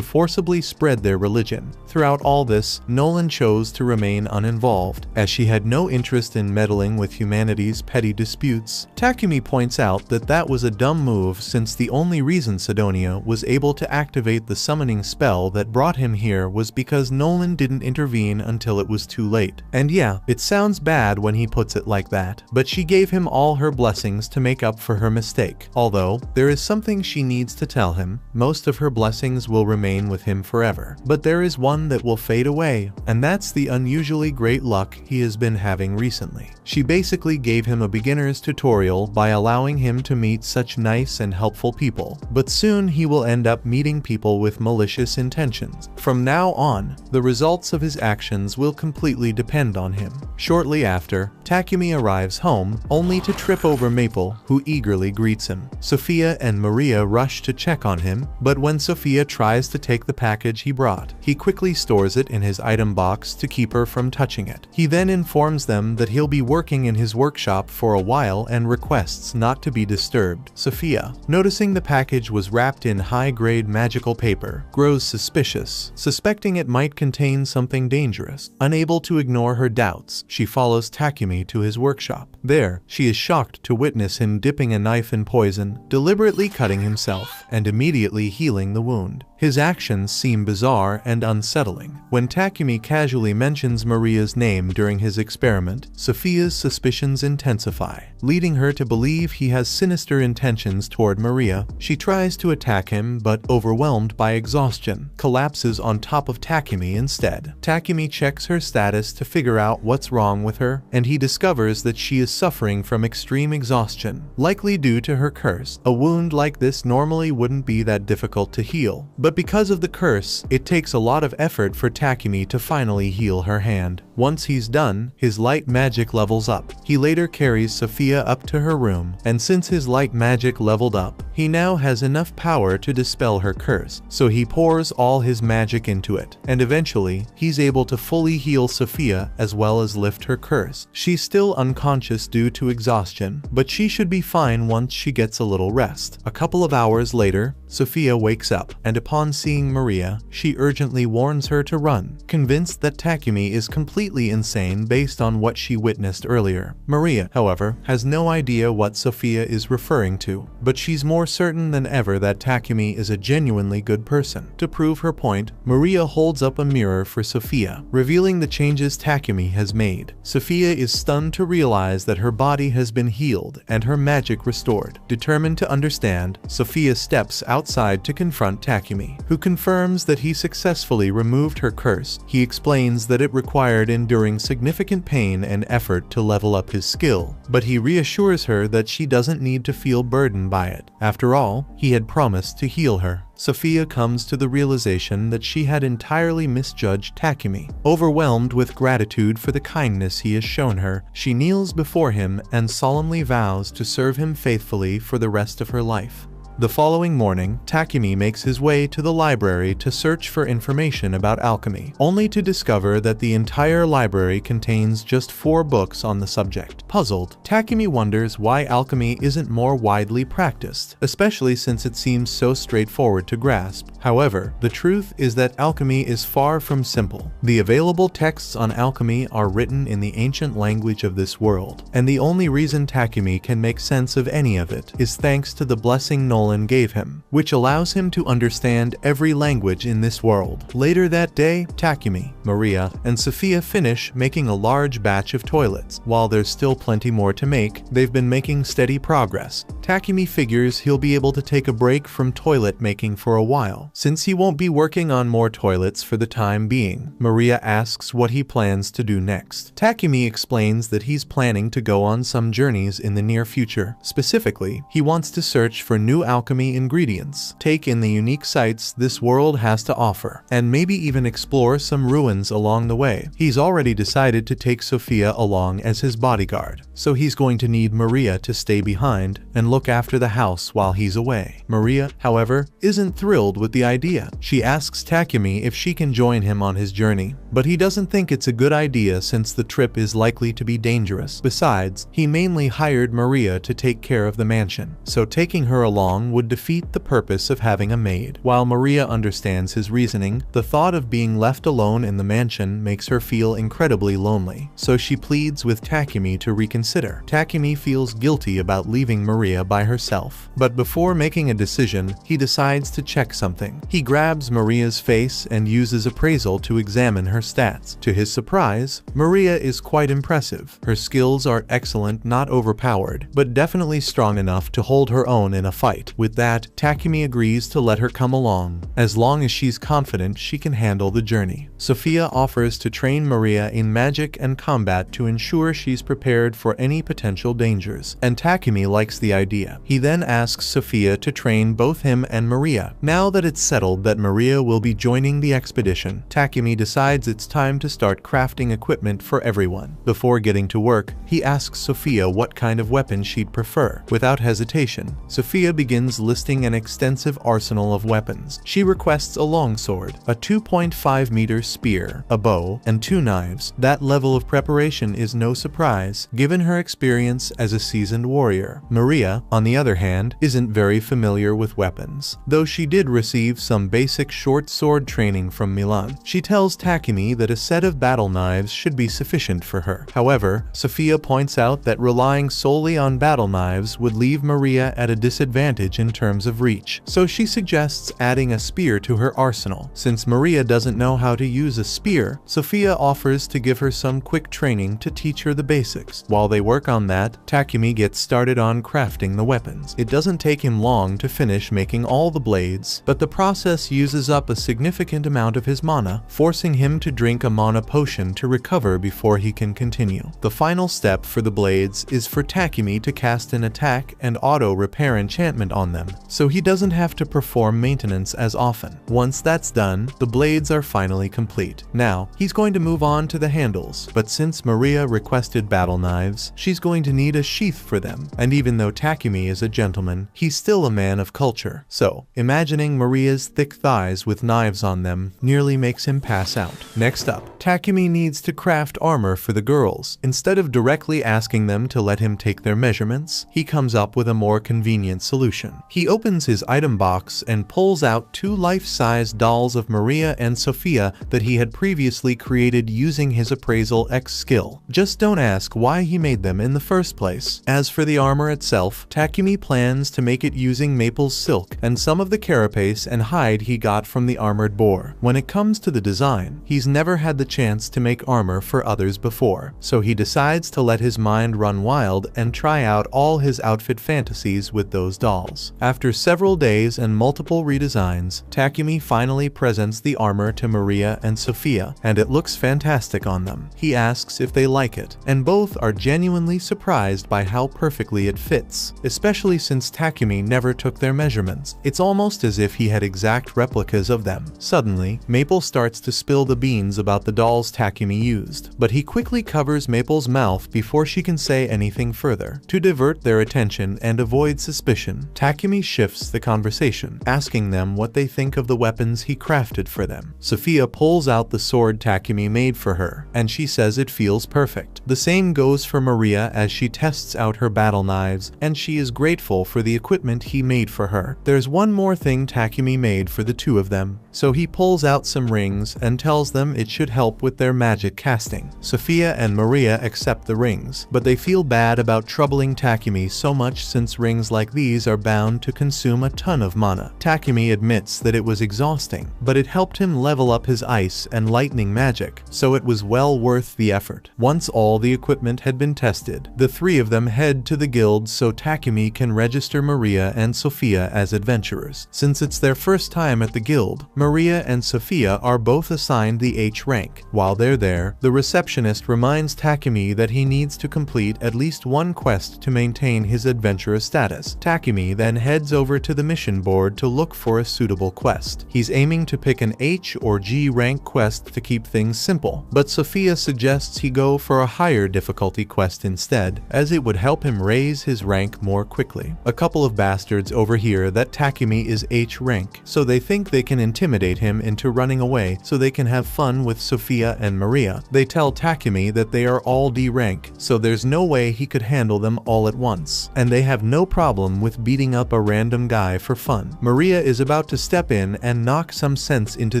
forcibly spread their religion. Throughout all this, Nolan chose to remain uninvolved, as she had no interest in meddling with humanity's petty disputes. Takumi points out that that was a dumb move since the only reason Sidonia was able to activate the summoning spell that brought him here was because Nolan didn't intervene until it was too late. And yeah, it sounds bad when he puts it like that, but she gave him all her blessings to make up for her mistake. Although, there is something she needs to tell him. Most of her blessings will remain with him forever, but there is one that will fade away, and that's the unusually great luck he has been having recently. She basically gave him a beginner's tutorial by allowing him to meet such nice and helpful people, but soon he will end up meeting people with malicious intentions. From now on, the results of his actions will completely depend on him. Shortly after, Takumi arrives home, only to trip over Maple, who eagerly greets him. Sophia and Maria rush to check on him, but when Sophia tries to take the package he brought, he quickly stores it in his item box to keep her from touching it. He then informs them that he'll be working in his workshop for a while and requests not to be disturbed. Sophia, noticing the package was wrapped in high-grade magical paper, grows suspicious, suspecting it might contain something dangerous. Unable to ignore her doubts, she follows Takumi to his workshop. There, she is shocked to witness him dipping a knife in poison, deliberately cutting himself, and immediately healing the wound. His actions seem bizarre and unsettling. When Takumi casually mentions Maria's name during his experiment, Sophia's suspicions intensify, leading her to believe he has sinister intentions toward Maria. She tries to attack him, but overwhelmed by exhaustion, collapses on top of Takumi instead. Takumi checks her status to figure out what's wrong with her, and he discovers that she is suffering from extreme exhaustion, likely due to her curse. A wound like this normally wouldn't be that difficult to heal, but because of the curse, it takes a lot of effort for Takumi to finally heal her hand. Once he's done, his light magic levels up. He later carries Sophia up to her room, and since his light magic leveled up, he now has enough power to dispel her curse, so he pours all his magic into it, and eventually, he's able to fully heal Sophia as well as lift her curse. She's still unconscious due to exhaustion, but she should be fine once she gets a little rest. A couple of hours later, Sophia wakes up, and upon seeing Maria, she urgently warns her to run, convinced that Takumi is completely insane based on what she witnessed earlier. Maria, however, has no idea what Sophia is referring to, but she's more certain than ever that Takumi is a genuinely good person. To prove her point, Maria holds up a mirror for Sophia, revealing the changes Takumi has made. Sophia is stunned to realize that her body has been healed and her magic restored. Determined to understand, Sophia steps outside to confront Takumi, who confirms that he successfully removed her curse. He explains that it required enduring significant pain and effort to level up his skill, but he reassures her that she doesn't need to feel burdened by it. After all, he had promised to heal her. Sophia comes to the realization that she had entirely misjudged Takumi. Overwhelmed with gratitude for the kindness he has shown her, she kneels before him and solemnly vows to serve him faithfully for the rest of her life. The following morning, Takumi makes his way to the library to search for information about alchemy, only to discover that the entire library contains just 4 books on the subject. Puzzled, Takumi wonders why alchemy isn't more widely practiced, especially since it seems so straightforward to grasp. However, the truth is that alchemy is far from simple. The available texts on alchemy are written in the ancient language of this world, and the only reason Takumi can make sense of any of it is thanks to the blessing Nolan gave him, which allows him to understand every language in this world. Later that day, Takumi, Maria, and Sophia finish making a large batch of toilets. While there's still plenty more to make, they've been making steady progress. Takumi figures he'll be able to take a break from toilet making for a while, since he won't be working on more toilets for the time being. Maria asks what he plans to do next. Takumi explains that he's planning to go on some journeys in the near future. Specifically, he wants to search for new alchemy ingredients, take in the unique sights this world has to offer, and maybe even explore some ruins along the way. He's already decided to take Sophia along as his bodyguard, so he's going to need Maria to stay behind and look after the house while he's away. Maria, however, isn't thrilled with the idea. She asks Takumi if she can join him on his journey, but he doesn't think it's a good idea since the trip is likely to be dangerous. Besides, he mainly hired Maria to take care of the mansion, so taking her along would defeat the purpose of having a maid. While Maria understands his reasoning, the thought of being left alone in the mansion makes her feel incredibly lonely, so she pleads with Takumi to reconsider. Takumi feels guilty about leaving Maria by herself, but before making a decision, he decides to check something. He grabs Maria's face and uses appraisal to examine her stats. To his surprise, Maria is quite impressive. Her skills are excellent, not overpowered, but definitely strong enough to hold her own in a fight. With that, Takumi agrees to let her come along, as long as she's confident she can handle the journey. Sophia offers to train Maria in magic and combat to ensure she's prepared for any potential dangers, and Takumi likes the idea. He then asks Sophia to train both him and Maria. Now that it's settled that Maria will be joining the expedition, Takumi decides it's time to start crafting equipment for everyone. Before getting to work, he asks Sophia what kind of weapon she'd prefer. Without hesitation, Sophia begins listing an extensive arsenal of weapons. She requests a longsword, a 2.5-meter spear, a bow, and 2 knives. That level of preparation is no surprise, given her experience as a seasoned warrior. Maria, on the other hand, isn't very familiar with weapons, though she did receive some basic short sword training from Milan. She tells Takumi that a set of battle knives should be sufficient for her. However, Sophia points out that relying solely on battle knives would leave Maria at a disadvantage in terms of reach, so she suggests adding a spear to her arsenal. Since Maria doesn't know how to use a spear, Sophia offers to give her some quick training to teach her the basics. While they work on that, Takumi gets started on crafting the weapons. It doesn't take him long to finish making all the blades, but the process uses up a significant amount of his mana, forcing him to drink a mana potion to recover before he can continue. The final step for the blades is for Takumi to cast an attack and auto repair enchantment on them, so he doesn't have to perform maintenance as often. Once that's done, the blades are finally complete. Now, he's going to move on to the handles, but since Maria requested battle knives, she's going to need a sheath for them, and even though Takumi is a gentleman, he's still a man of culture, so imagining Maria's thick thighs with knives on them nearly makes him pass out. Next up, Takumi needs to craft armor for the girls. Instead of directly asking them to let him take their measurements, he comes up with a more convenient solution. He opens his item box and pulls out 2 life-size dolls of Maria and Sophia that he had previously created using his appraisal X skill. Just don't ask why he made them in the first place. As for the armor itself, Takumi plans to make it using maple silk and some of the carapace and hide he got from the armored boar. When it comes to the design, he's never had the chance to make armor for others before, so he decides to let his mind run wild and try out all his outfit fantasies with those dolls. After several days and multiple redesigns, Takumi finally presents the armor to Maria and Sophia, and it looks fantastic on them. He asks if they like it, and both are genuinely genuinely surprised by how perfectly it fits, especially since Takumi never took their measurements. It's almost as if he had exact replicas of them. Suddenly, Maple starts to spill the beans about the dolls Takumi used, but he quickly covers Maple's mouth before she can say anything further. To divert their attention and avoid suspicion, Takumi shifts the conversation, asking them what they think of the weapons he crafted for them. Sophia pulls out the sword Takumi made for her, and she says it feels perfect. The same goes for Maria as she tests out her battle knives, and she is grateful for the equipment he made for her. There's one more thing Takumi made for the two of them, so he pulls out some rings and tells them it should help with their magic casting. Sophia and Maria accept the rings, but they feel bad about troubling Takumi so much since rings like these are bound to consume a ton of mana. Takumi admits that it was exhausting, but it helped him level up his ice and lightning magic, so it was well worth the effort. Once all the equipment had been tested, the three of them head to the guild so Takumi can register Maria and Sophia as adventurers. Since it's their first time at the guild, Maria and Sophia are both assigned the H rank. While they're there, the receptionist reminds Takumi that he needs to complete at least one quest to maintain his adventurer status. Takumi then heads over to the mission board to look for a suitable quest. He's aiming to pick an H or G rank quest to keep things simple, but Sophia suggests he go for a higher difficulty quest instead, as it would help him raise his rank more quickly. A couple of bastards overhear that Takumi is H rank, so they think they can intimidate him into running away so they can have fun with Sophia and Maria. They tell Takumi that they are all D rank, so there's no way he could handle them all at once, and they have no problem with beating up a random guy for fun. Maria is about to step in and knock some sense into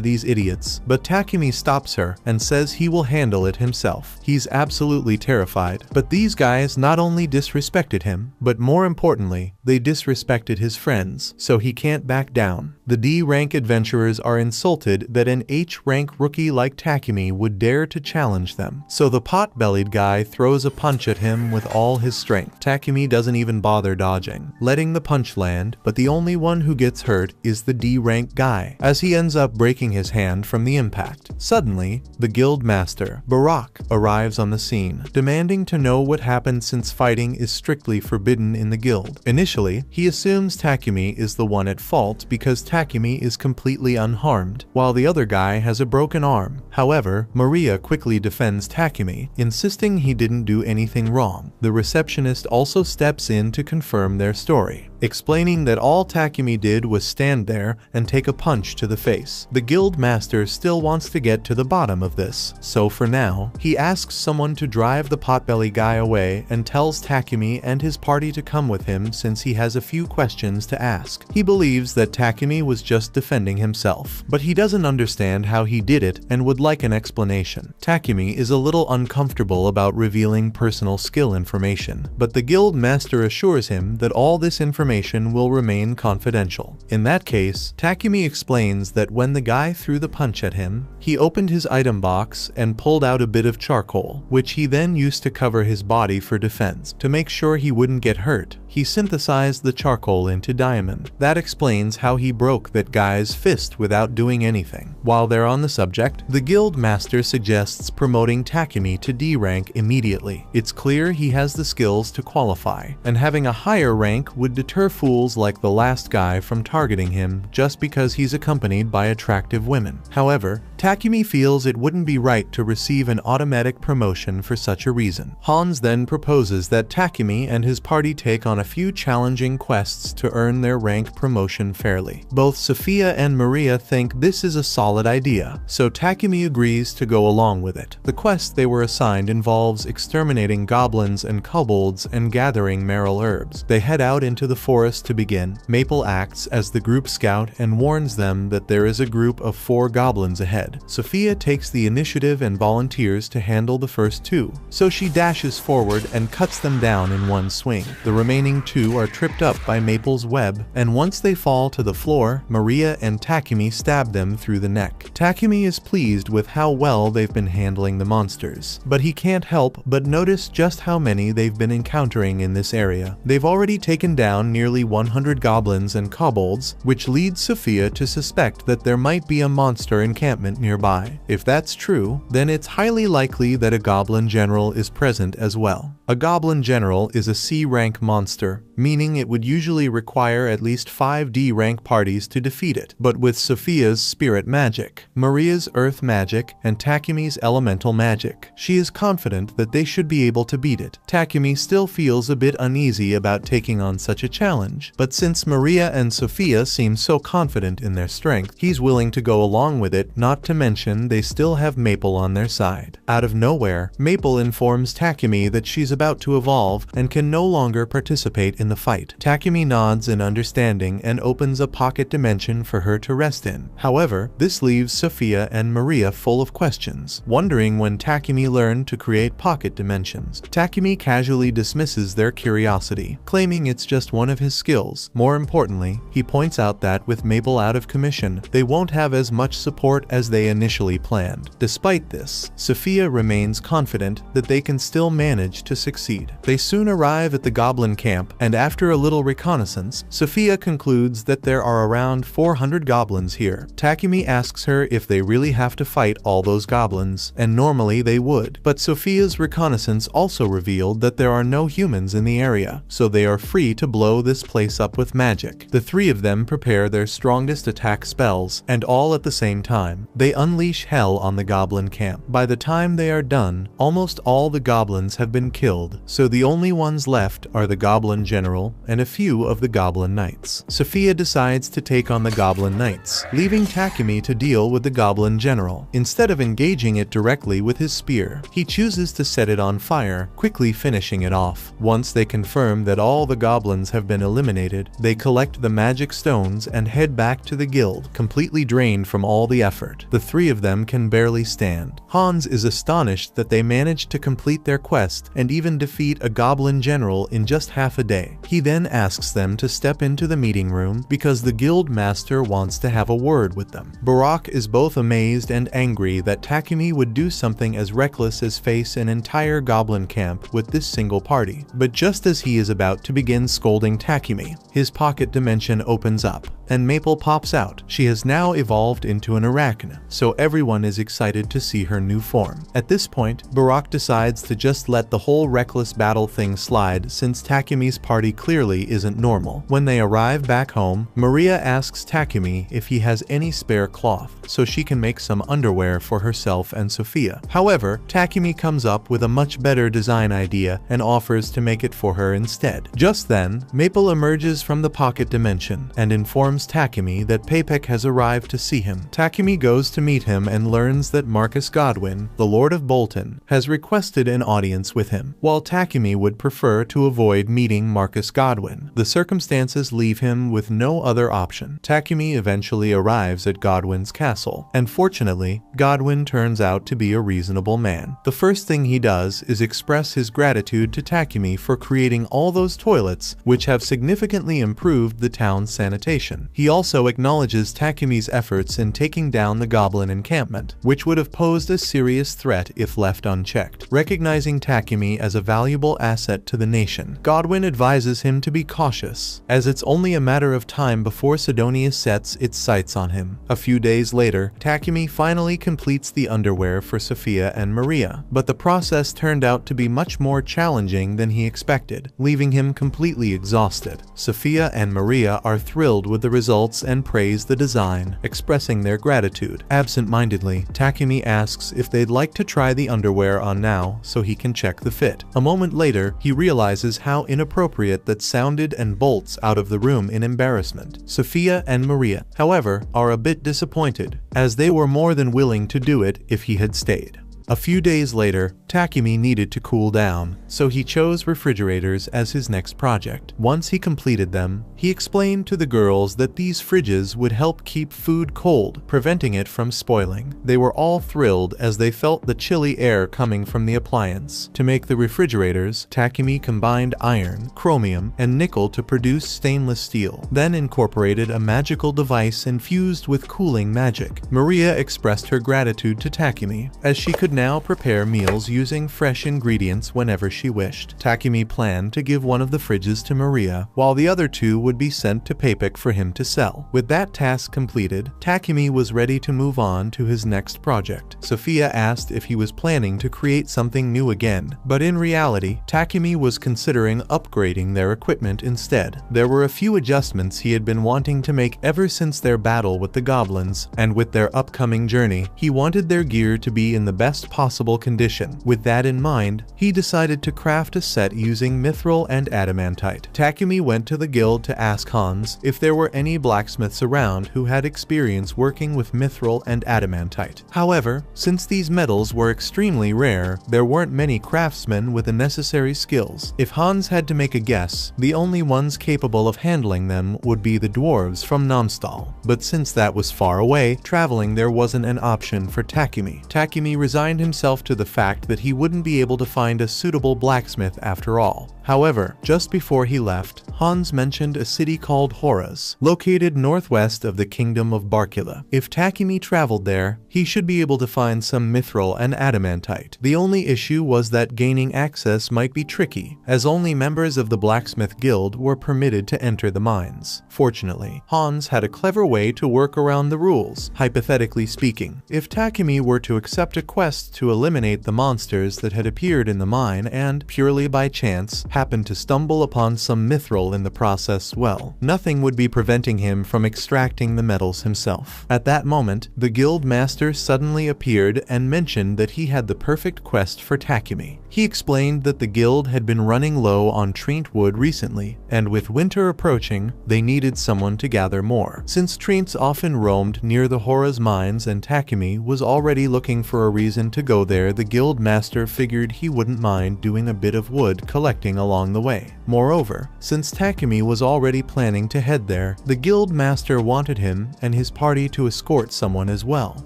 these idiots, but Takumi stops her and says he will handle it himself. He's absolutely terrified, but these guys not only disrespected him, but more importantly, they disrespected his friends, so he can't back down. The D-rank adventurers are insulted that an H-rank rookie like Takumi would dare to challenge them, so the pot-bellied guy throws a punch at him with all his strength. Takumi doesn't even bother dodging, letting the punch land, but the only one who gets hurt is the D-rank guy, as he ends up breaking his hand from the impact. Suddenly, the guild master, Barak, arrives on the scene, demanding to know what happened since fighting is strictly forbidden in the guild. Initially, he assumes Takumi is the one at fault because Takumi is completely unharmed, while the other guy has a broken arm. However, Maria quickly defends Takumi, insisting he didn't do anything wrong. The receptionist also steps in to confirm their story, explaining that all Takumi did was stand there and take a punch to the face. The guild master still wants to get to the bottom of this, so for now, he asks someone to drive the potbelly guy away and tells Takumi and his party to come with him since he has a few questions to ask. He believes that Takumi was just defending himself, but he doesn't understand how he did it and would like an explanation. Takumi is a little uncomfortable about revealing personal skill information, but the guild master assures him that all this information will remain confidential. In that case, Takumi explains that when the guy threw the punch at him, he opened his item box and pulled out a bit of charcoal, which he then used to cover his body for defense. To make sure he wouldn't get hurt, he synthesized the charcoal into diamond. That explains how he broke that guy's fist without doing anything. While they're on the subject, the guild master suggests promoting Takumi to D rank immediately. It's clear he has the skills to qualify, and having a higher rank would deter fools like the last guy from targeting him just because he's accompanied by attractive women. However, Takumi feels it wouldn't be right to receive an automatic promotion for such a reason. Hans then proposes that Takumi and his party take on a few challenging quests to earn their rank promotion fairly. Both Sophia and Maria think this is a solid idea, so Takumi agrees to go along with it. The quest they were assigned involves exterminating goblins and kobolds and gathering merrill herbs. They head out into the forest to begin. Maple acts as the group scout and warns them that there is a group of 4 goblins ahead. Sophia takes the initiative and volunteers to handle the first 2, so she dashes forward and cuts them down in one swing. The remaining 2 are tripped up by Maple's web, and once they fall to the floor, Maria and Takumi stab them through the neck. Takumi is pleased with how well they've been handling the monsters, but he can't help but notice just how many they've been encountering in this area. They've already taken down nearly 100 goblins and kobolds, which leads Sophia to suspect that there might be a monster encampment nearby. If that's true, then it's highly likely that a goblin general is present as well. A goblin general is a C-rank monster, meaning it would usually require at least 5 D-rank parties to defeat it. But with Sophia's spirit magic, Maria's earth magic, and Takumi's elemental magic, she is confident that they should be able to beat it. Takumi still feels a bit uneasy about taking on such a challenge, but since Maria and Sophia seem so confident in their strength, he's willing to go along with it, not to mention they still have Maple on their side. Out of nowhere, Maple informs Takumi that she's about to evolve and can no longer participate in the fight. Takumi nods in understanding and opens a pocket dimension for her to rest in. However, this leaves Sophia and Maria full of questions, wondering when Takumi learned to create pocket dimensions. Takumi casually dismisses their curiosity, claiming it's just one of his skills. More importantly, he points out that with Maple out of commission, they won't have as much support as they initially planned. Despite this, Sophia remains confident that they can still manage to succeed. They soon arrive at the goblin camp, and after a little reconnaissance, Sophia concludes that there are around 400 goblins here. Takumi asks her if they really have to fight all those goblins, and normally they would. But Sophia's reconnaissance also revealed that there are no humans in the area, so they are free to blow this place up with magic. The three of them prepare their strongest attack spells, and all at the same time, they unleash hell on the goblin camp. By the time they are done, almost all the goblins have been killed, so the only ones left are the goblin general and a few of the goblin knights. Sophia decides to take on the goblin knights, leaving Takumi to deal with the goblin general. Instead of engaging it directly with his spear, he chooses to set it on fire, quickly finishing it off. Once they confirm that all the goblins have been eliminated, they collect the magic stones and head back to the guild, completely drained from all the effort. The three of them can barely stand. Hans is astonished that they managed to complete their quest and even defeat a goblin general in just half a day. He then asks them to step into the meeting room because the guild master wants to have a word with them. Barak is both amazed and angry that Takumi would do something as reckless as face an entire goblin camp with this single party. But just as he is about to begin scolding Takumi, his pocket dimension opens up, and Maple pops out. She has now evolved into an arachne, so everyone is excited to see her new form. At this point, Barak decides to just let the whole reckless battle thing slide since Takumi's party clearly isn't normal. When they arrive back home, Maria asks Takumi if he has any spare cloth, so she can make some underwear for herself and Sophia. However, Takumi comes up with a much better design idea and offers to make it for her instead. Just then, Maple emerges from the pocket dimension and informs Takumi that Papek has arrived to see him. Takumi goes to meet him and learns that Marcus Godwin, the Lord of Bolton, has requested an audience with him. While Takumi would prefer to avoid meeting Marcus Godwin, the circumstances leave him with no other option. Takumi eventually arrives at Godwin's castle, and fortunately, Godwin turns out to be a reasonable man. The first thing he does is express his gratitude to Takumi for creating all those toilets, which have significantly improved the town's sanitation. He also acknowledges Takumi's efforts in taking down the goblin encampment, which would have posed a serious threat if left unchecked. Recognizing Takumi as a valuable asset to the nation, Godwin advises him to be cautious, as it's only a matter of time before Sidonia sets its sights on him. A few days later, Takumi finally completes the underwear for Sophia and Maria, but the process turned out to be much more challenging than he expected, leaving him completely exhausted. Sophia and Maria are thrilled with the results and praise the design, expressing their gratitude. Absent-mindedly, Takumi asks if they'd like to try the underwear on now so he can check the fit. A moment later, he realizes how inappropriate that sounded and bolts out of the room in embarrassment. Sophia and Maria, however, are a bit disappointed, as they were more than willing to do it if he had stayed. A few days later, Takumi needed to cool down, so he chose refrigerators as his next project. Once he completed them, he explained to the girls that these fridges would help keep food cold, preventing it from spoiling. They were all thrilled as they felt the chilly air coming from the appliance. To make the refrigerators, Takumi combined iron, chromium, and nickel to produce stainless steel, then incorporated a magical device infused with cooling magic. Maria expressed her gratitude to Takumi, as she could now prepare meals using fresh ingredients whenever she wished. Takumi planned to give one of the fridges to Maria, while the other two would be sent to Papik for him to sell. With that task completed, Takumi was ready to move on to his next project. Sophia asked if he was planning to create something new again, but in reality, Takumi was considering upgrading their equipment instead. There were a few adjustments he had been wanting to make ever since their battle with the goblins, and with their upcoming journey, he wanted their gear to be in the best possible condition. With that in mind, he decided to craft a set using mithril and adamantite. Takumi went to the guild to ask Hans if there were any blacksmiths around who had experience working with mithril and adamantite. However, since these metals were extremely rare, there weren't many craftsmen with the necessary skills. If Hans had to make a guess, the only ones capable of handling them would be the dwarves from Namstal. But since that was far away, traveling there wasn't an option for Takumi. Takumi resigned himself to the fact that he wouldn't be able to find a suitable blacksmith after all. However, just before he left, Hans mentioned a city called Horas, located northwest of the kingdom of Barkila. If Takumi traveled there, he should be able to find some mithril and adamantite. The only issue was that gaining access might be tricky, as only members of the blacksmith guild were permitted to enter the mines. Fortunately, Hans had a clever way to work around the rules. Hypothetically speaking, if Takumi were to accept a quest to eliminate the monsters that had appeared in the mine and, purely by chance, happened to stumble upon some mithril in the process, well, nothing would be preventing him from extracting the metals himself. At that moment, the guild master suddenly appeared and mentioned that he had the perfect quest for Takumi. He explained that the guild had been running low on treant wood recently, and with winter approaching, they needed someone to gather more. Since treants often roamed near the Horas mines and Takumi was already looking for a reason to go there, the guild master figured he wouldn't mind doing a bit of wood collecting along the way. Moreover, since Takumi was already planning to head there, the guild master wanted him and his party to escort someone as well.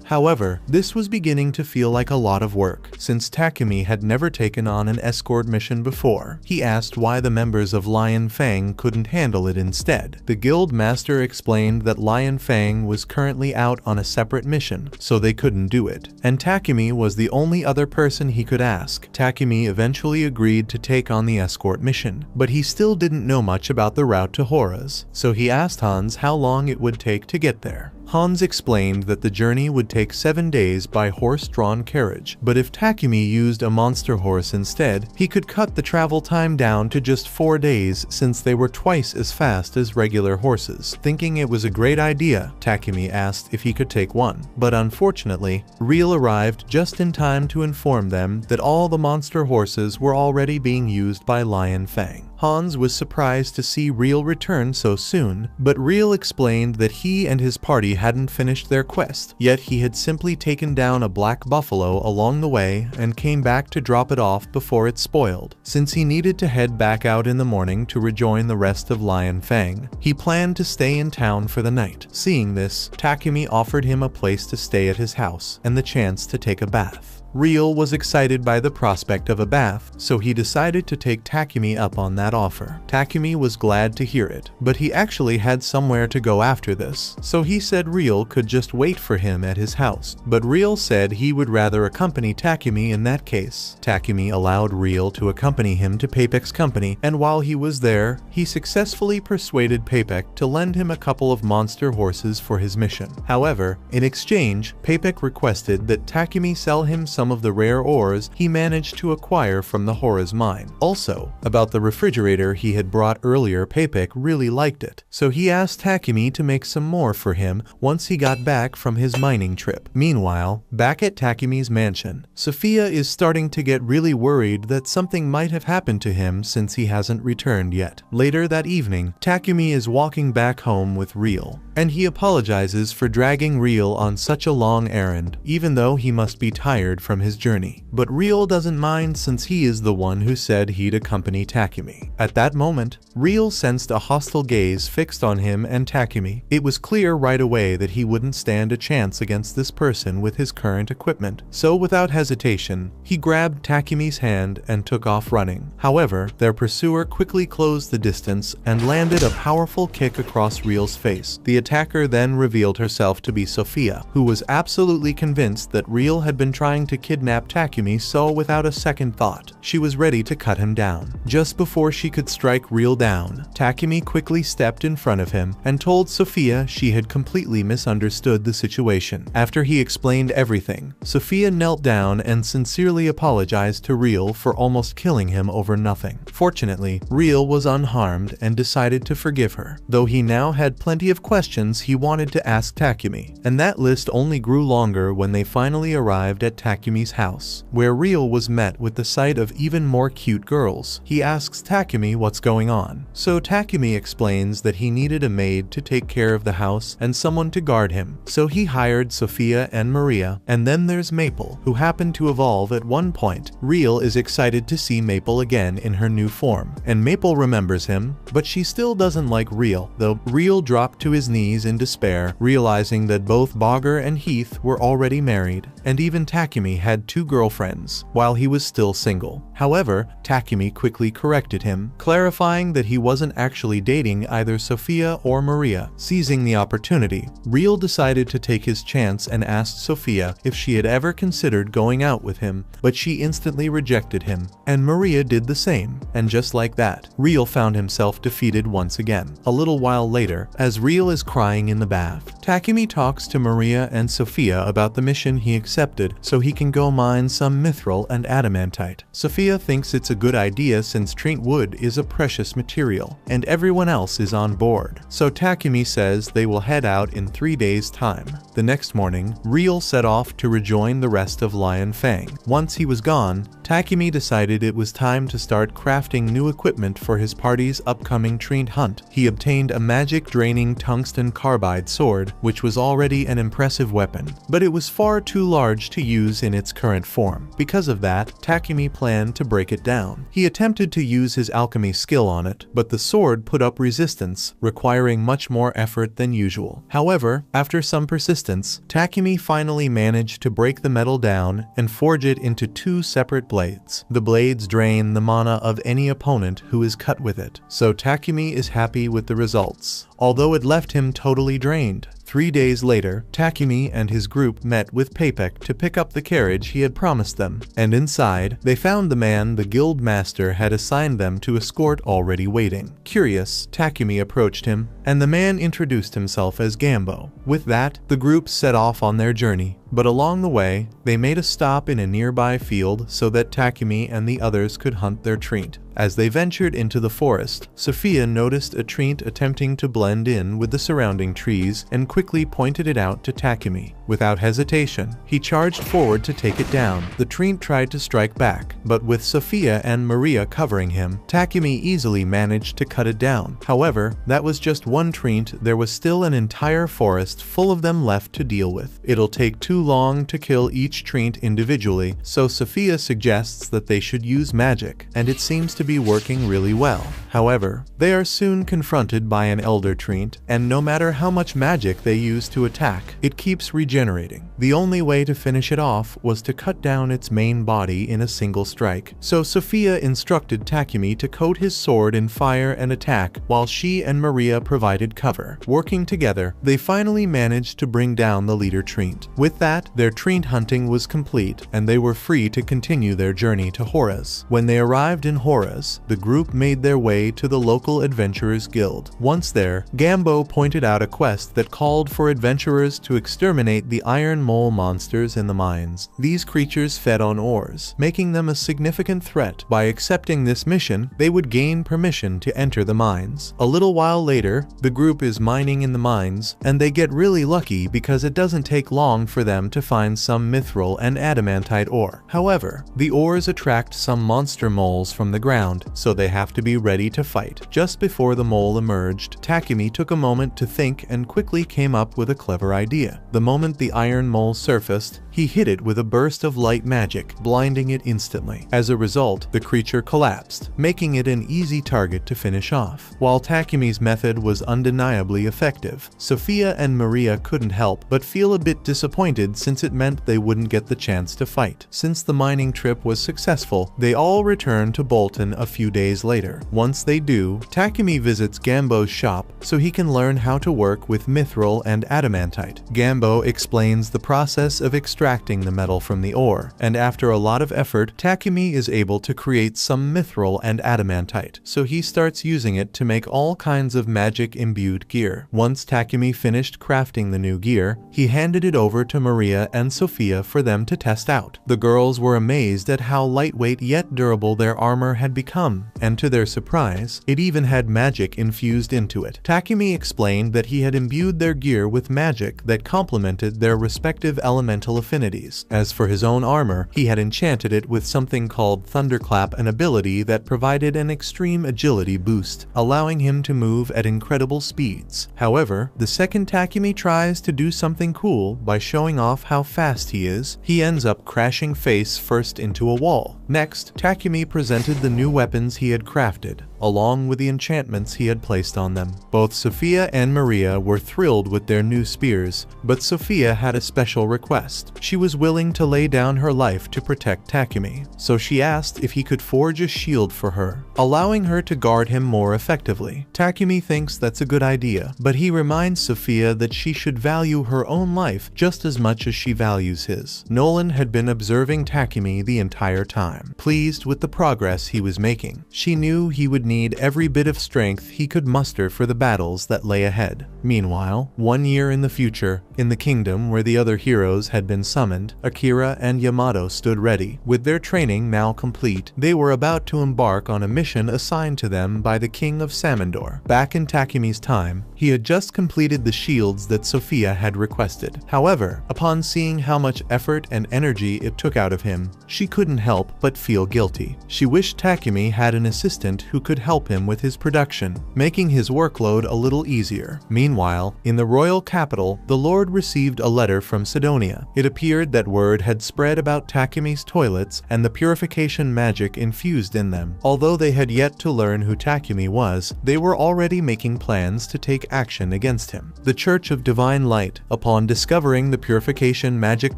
However, this was beginning to feel like a lot of work, since Takumi had never taken on an escort mission before. He asked why the members of Lion Fang couldn't handle it instead. The guild master explained that Lion Fang was currently out on a separate mission, so they couldn't do it, and Takumi was the only other person he could ask. Takumi eventually agreed to take on the escort mission, but he still didn't know much about the route to Horas, so he asked Hans how long it would take to get there. Hans explained that the journey would take 7 days by horse-drawn carriage, but if Takumi used a monster horse instead, he could cut the travel time down to just 4 days since they were twice as fast as regular horses. Thinking it was a great idea, Takumi asked if he could take one, but unfortunately, Real arrived just in time to inform them that all the monster horses were already being used by Lion Fang. Hans was surprised to see Real return so soon, but Real explained that he and his party hadn't finished their quest, yet he had simply taken down a black buffalo along the way and came back to drop it off before it spoiled. Since he needed to head back out in the morning to rejoin the rest of Lion Fang, he planned to stay in town for the night. Seeing this, Takumi offered him a place to stay at his house and the chance to take a bath. Real was excited by the prospect of a bath, so he decided to take Takumi up on that offer. Takumi was glad to hear it, but he actually had somewhere to go after this, so he said Real could just wait for him at his house. But Real said he would rather accompany Takumi in that case. Takumi allowed Real to accompany him to Papik's company, and while he was there, he successfully persuaded Papik to lend him a couple of monster horses for his mission. However, in exchange, Papik requested that Takumi sell him some of the rare ores he managed to acquire from the Horas mine. Also, about the refrigerator he had brought earlier, Papik really liked it, so he asked Takumi to make some more for him once he got back from his mining trip. Meanwhile, back at Takumi's mansion, Sophia is starting to get really worried that something might have happened to him since he hasn't returned yet. Later that evening, Takumi is walking back home with Real, and he apologizes for dragging Real on such a long errand, even though he must be tired from his journey. But Real doesn't mind since he is the one who said he'd accompany Takumi. At that moment, Real sensed a hostile gaze fixed on him and Takumi. It was clear right away that he wouldn't stand a chance against this person with his current equipment, so without hesitation, he grabbed Takumi's hand and took off running. However, their pursuer quickly closed the distance and landed a powerful kick across Real's face. The attacker then revealed herself to be Sophia, who was absolutely convinced that Real had been trying to kidnap Takumi, so without a second thought, she was ready to cut him down. Just before she could strike Real down, Takumi quickly stepped in front of him and told Sophia she had completely misunderstood the situation. After he explained everything, Sophia knelt down and sincerely apologized to Real for almost killing him over nothing. Fortunately, Real was unharmed and decided to forgive her, though he now had plenty of questions he wanted to ask Takumi, and that list only grew longer when they finally arrived at Takumi's house, where Real was met with the sight of even more cute girls. He asks Takumi what's going on, so Takumi explains that he needed a maid to take care of the house and someone to guard him, so he hired Sophia and Maria. And then there's Maple, who happened to evolve at one point. Real is excited to see Maple again in her new form, and Maple remembers him, but she still doesn't like Real, though Real dropped to his knees in despair, realizing that both Bogger and Heath were already married, and even Takumi had 2 girlfriends, while he was still single. However, Takumi quickly corrected him, clarifying that he wasn't actually dating either Sophia or Maria. Seizing the opportunity, Real decided to take his chance and asked Sophia if she had ever considered going out with him, but she instantly rejected him, and Maria did the same, and just like that, Real found himself defeated once again. A little while later, as Real is crying in the bath, Takumi talks to Maria and Sophia about the mission he accepted so he can go mine some mithril and adamantite. Sophia thinks it's a good idea since Trent wood is a precious material, and everyone else is on board, so Takumi says they will head out in 3 days' time. The next morning, Real set off to rejoin the rest of Lion Fang. Once he was gone, Takumi decided it was time to start crafting new equipment for his party's upcoming Trent hunt. He obtained a magic-draining tungsten carbide sword, which was already an impressive weapon, but it was far too large to use in its current form. Because of that, Takumi planned to break it down. He attempted to use his alchemy skill on it, but the sword put up resistance, requiring much more effort than usual. However, after some persistence, Takumi finally managed to break the metal down and forge it into 2 separate blades. The blades drain the mana of any opponent who is cut with it, so Takumi is happy with the results, although it left him totally drained. 3 days later, Takumi and his group met with Papek to pick up the carriage he had promised them, and inside, they found the man the guild master had assigned them to escort already waiting. Curious, Takumi approached him, and the man introduced himself as Gambo. With that, the group set off on their journey, but along the way, they made a stop in a nearby field so that Takumi and the others could hunt their Trent. As they ventured into the forest, Sophia noticed a Trent attempting to blend in with the surrounding trees and quickly pointed it out to Takumi. Without hesitation, he charged forward to take it down. The Trent tried to strike back, but with Sophia and Maria covering him, Takumi easily managed to cut it down. However, that was just one Trent. There was still an entire forest full of them left to deal with. It'll take too long to kill each Trent individually, so Sophia suggests that they should use magic, and it seems to be working really well. However, they are soon confronted by an elder Trent, and no matter how much magic they use to attack, it keeps regenerating. The only way to finish it off was to cut down its main body in a single strike, so Sophia instructed Takumi to coat his sword in fire and attack, while she and Maria provided cover. Working together, they finally managed to bring down the leader Trent. With that, their Trent hunting was complete, and they were free to continue their journey to Horus. When they arrived in Horus, the group made their way to the local Adventurers Guild. Once there, Gambo pointed out a quest that called for adventurers to exterminate the iron mole monsters in the mines. These creatures fed on ores, making them a significant threat. By accepting this mission, they would gain permission to enter the mines. A little while later, the group is mining in the mines, and they get really lucky because it doesn't take long for them to find some mithril and adamantite ore. However, the ores attract some monster moles from the ground, so they have to be ready to fight. Just before the mole emerged, Takumi took a moment to think and quickly came up with a clever idea. The moment the iron mole surfaced, He hit it with a burst of light magic, blinding it instantly. As a result, the creature collapsed, making it an easy target to finish off. While Takumi's method was undeniably effective, Sophia and Maria couldn't help but feel a bit disappointed since it meant they wouldn't get the chance to fight. Since the mining trip was successful, they all returned to Bolton a few days later. Once they do, Takumi visits Gambo's shop so he can learn how to work with mithril and adamantite. Gambo explains the process of extracting the metal from the ore, and after a lot of effort, Takumi is able to create some mithril and adamantite, so he starts using it to make all kinds of magic-imbued gear. Once Takumi finished crafting the new gear, he handed it over to Maria and Sophia for them to test out. The girls were amazed at how lightweight yet durable their armor had become, and to their surprise, it even had magic infused into it. Takumi explained that he had imbued their gear with magic that complemented their respective elemental affinities. As for his own armor, he had enchanted it with something called Thunderclap, an ability that provided an extreme agility boost, allowing him to move at incredible speeds. However, the second Takumi tries to do something cool by showing off how fast he is, he ends up crashing face first into a wall. Next, Takumi presented the new weapons he had crafted, along with the enchantments he had placed on them. Both Sophia and Maria were thrilled with their new spears, but Sophia had a special request. She was willing to lay down her life to protect Takumi, so she asked if he could forge a shield for her, allowing her to guard him more effectively. Takumi thinks that's a good idea, but he reminds Sophia that she should value her own life just as much as she values his. Nolan had been observing Takumi the entire time, pleased with the progress he was making. She knew he would need every bit of strength he could muster for the battles that lay ahead. Meanwhile, 1 year in the future, in the kingdom where the other heroes had been summoned, Akira and Yamato stood ready. With their training now complete, they were about to embark on a mission assigned to them by the king of Samandor. Back in Takumi's time, he had just completed the shields that Sophia had requested. However, upon seeing how much effort and energy it took out of him, she couldn't help but feel guilty. She wished Takumi had an assistant who could help him with his production, making his workload a little easier. Meanwhile, in the royal capital, the lord received a letter from Sidonia. It appeared that word had spread about Takumi's toilets and the purification magic infused in them. Although they had yet to learn who Takumi was, they were already making plans to take action against him. The Church of Divine Light, upon discovering the purification magic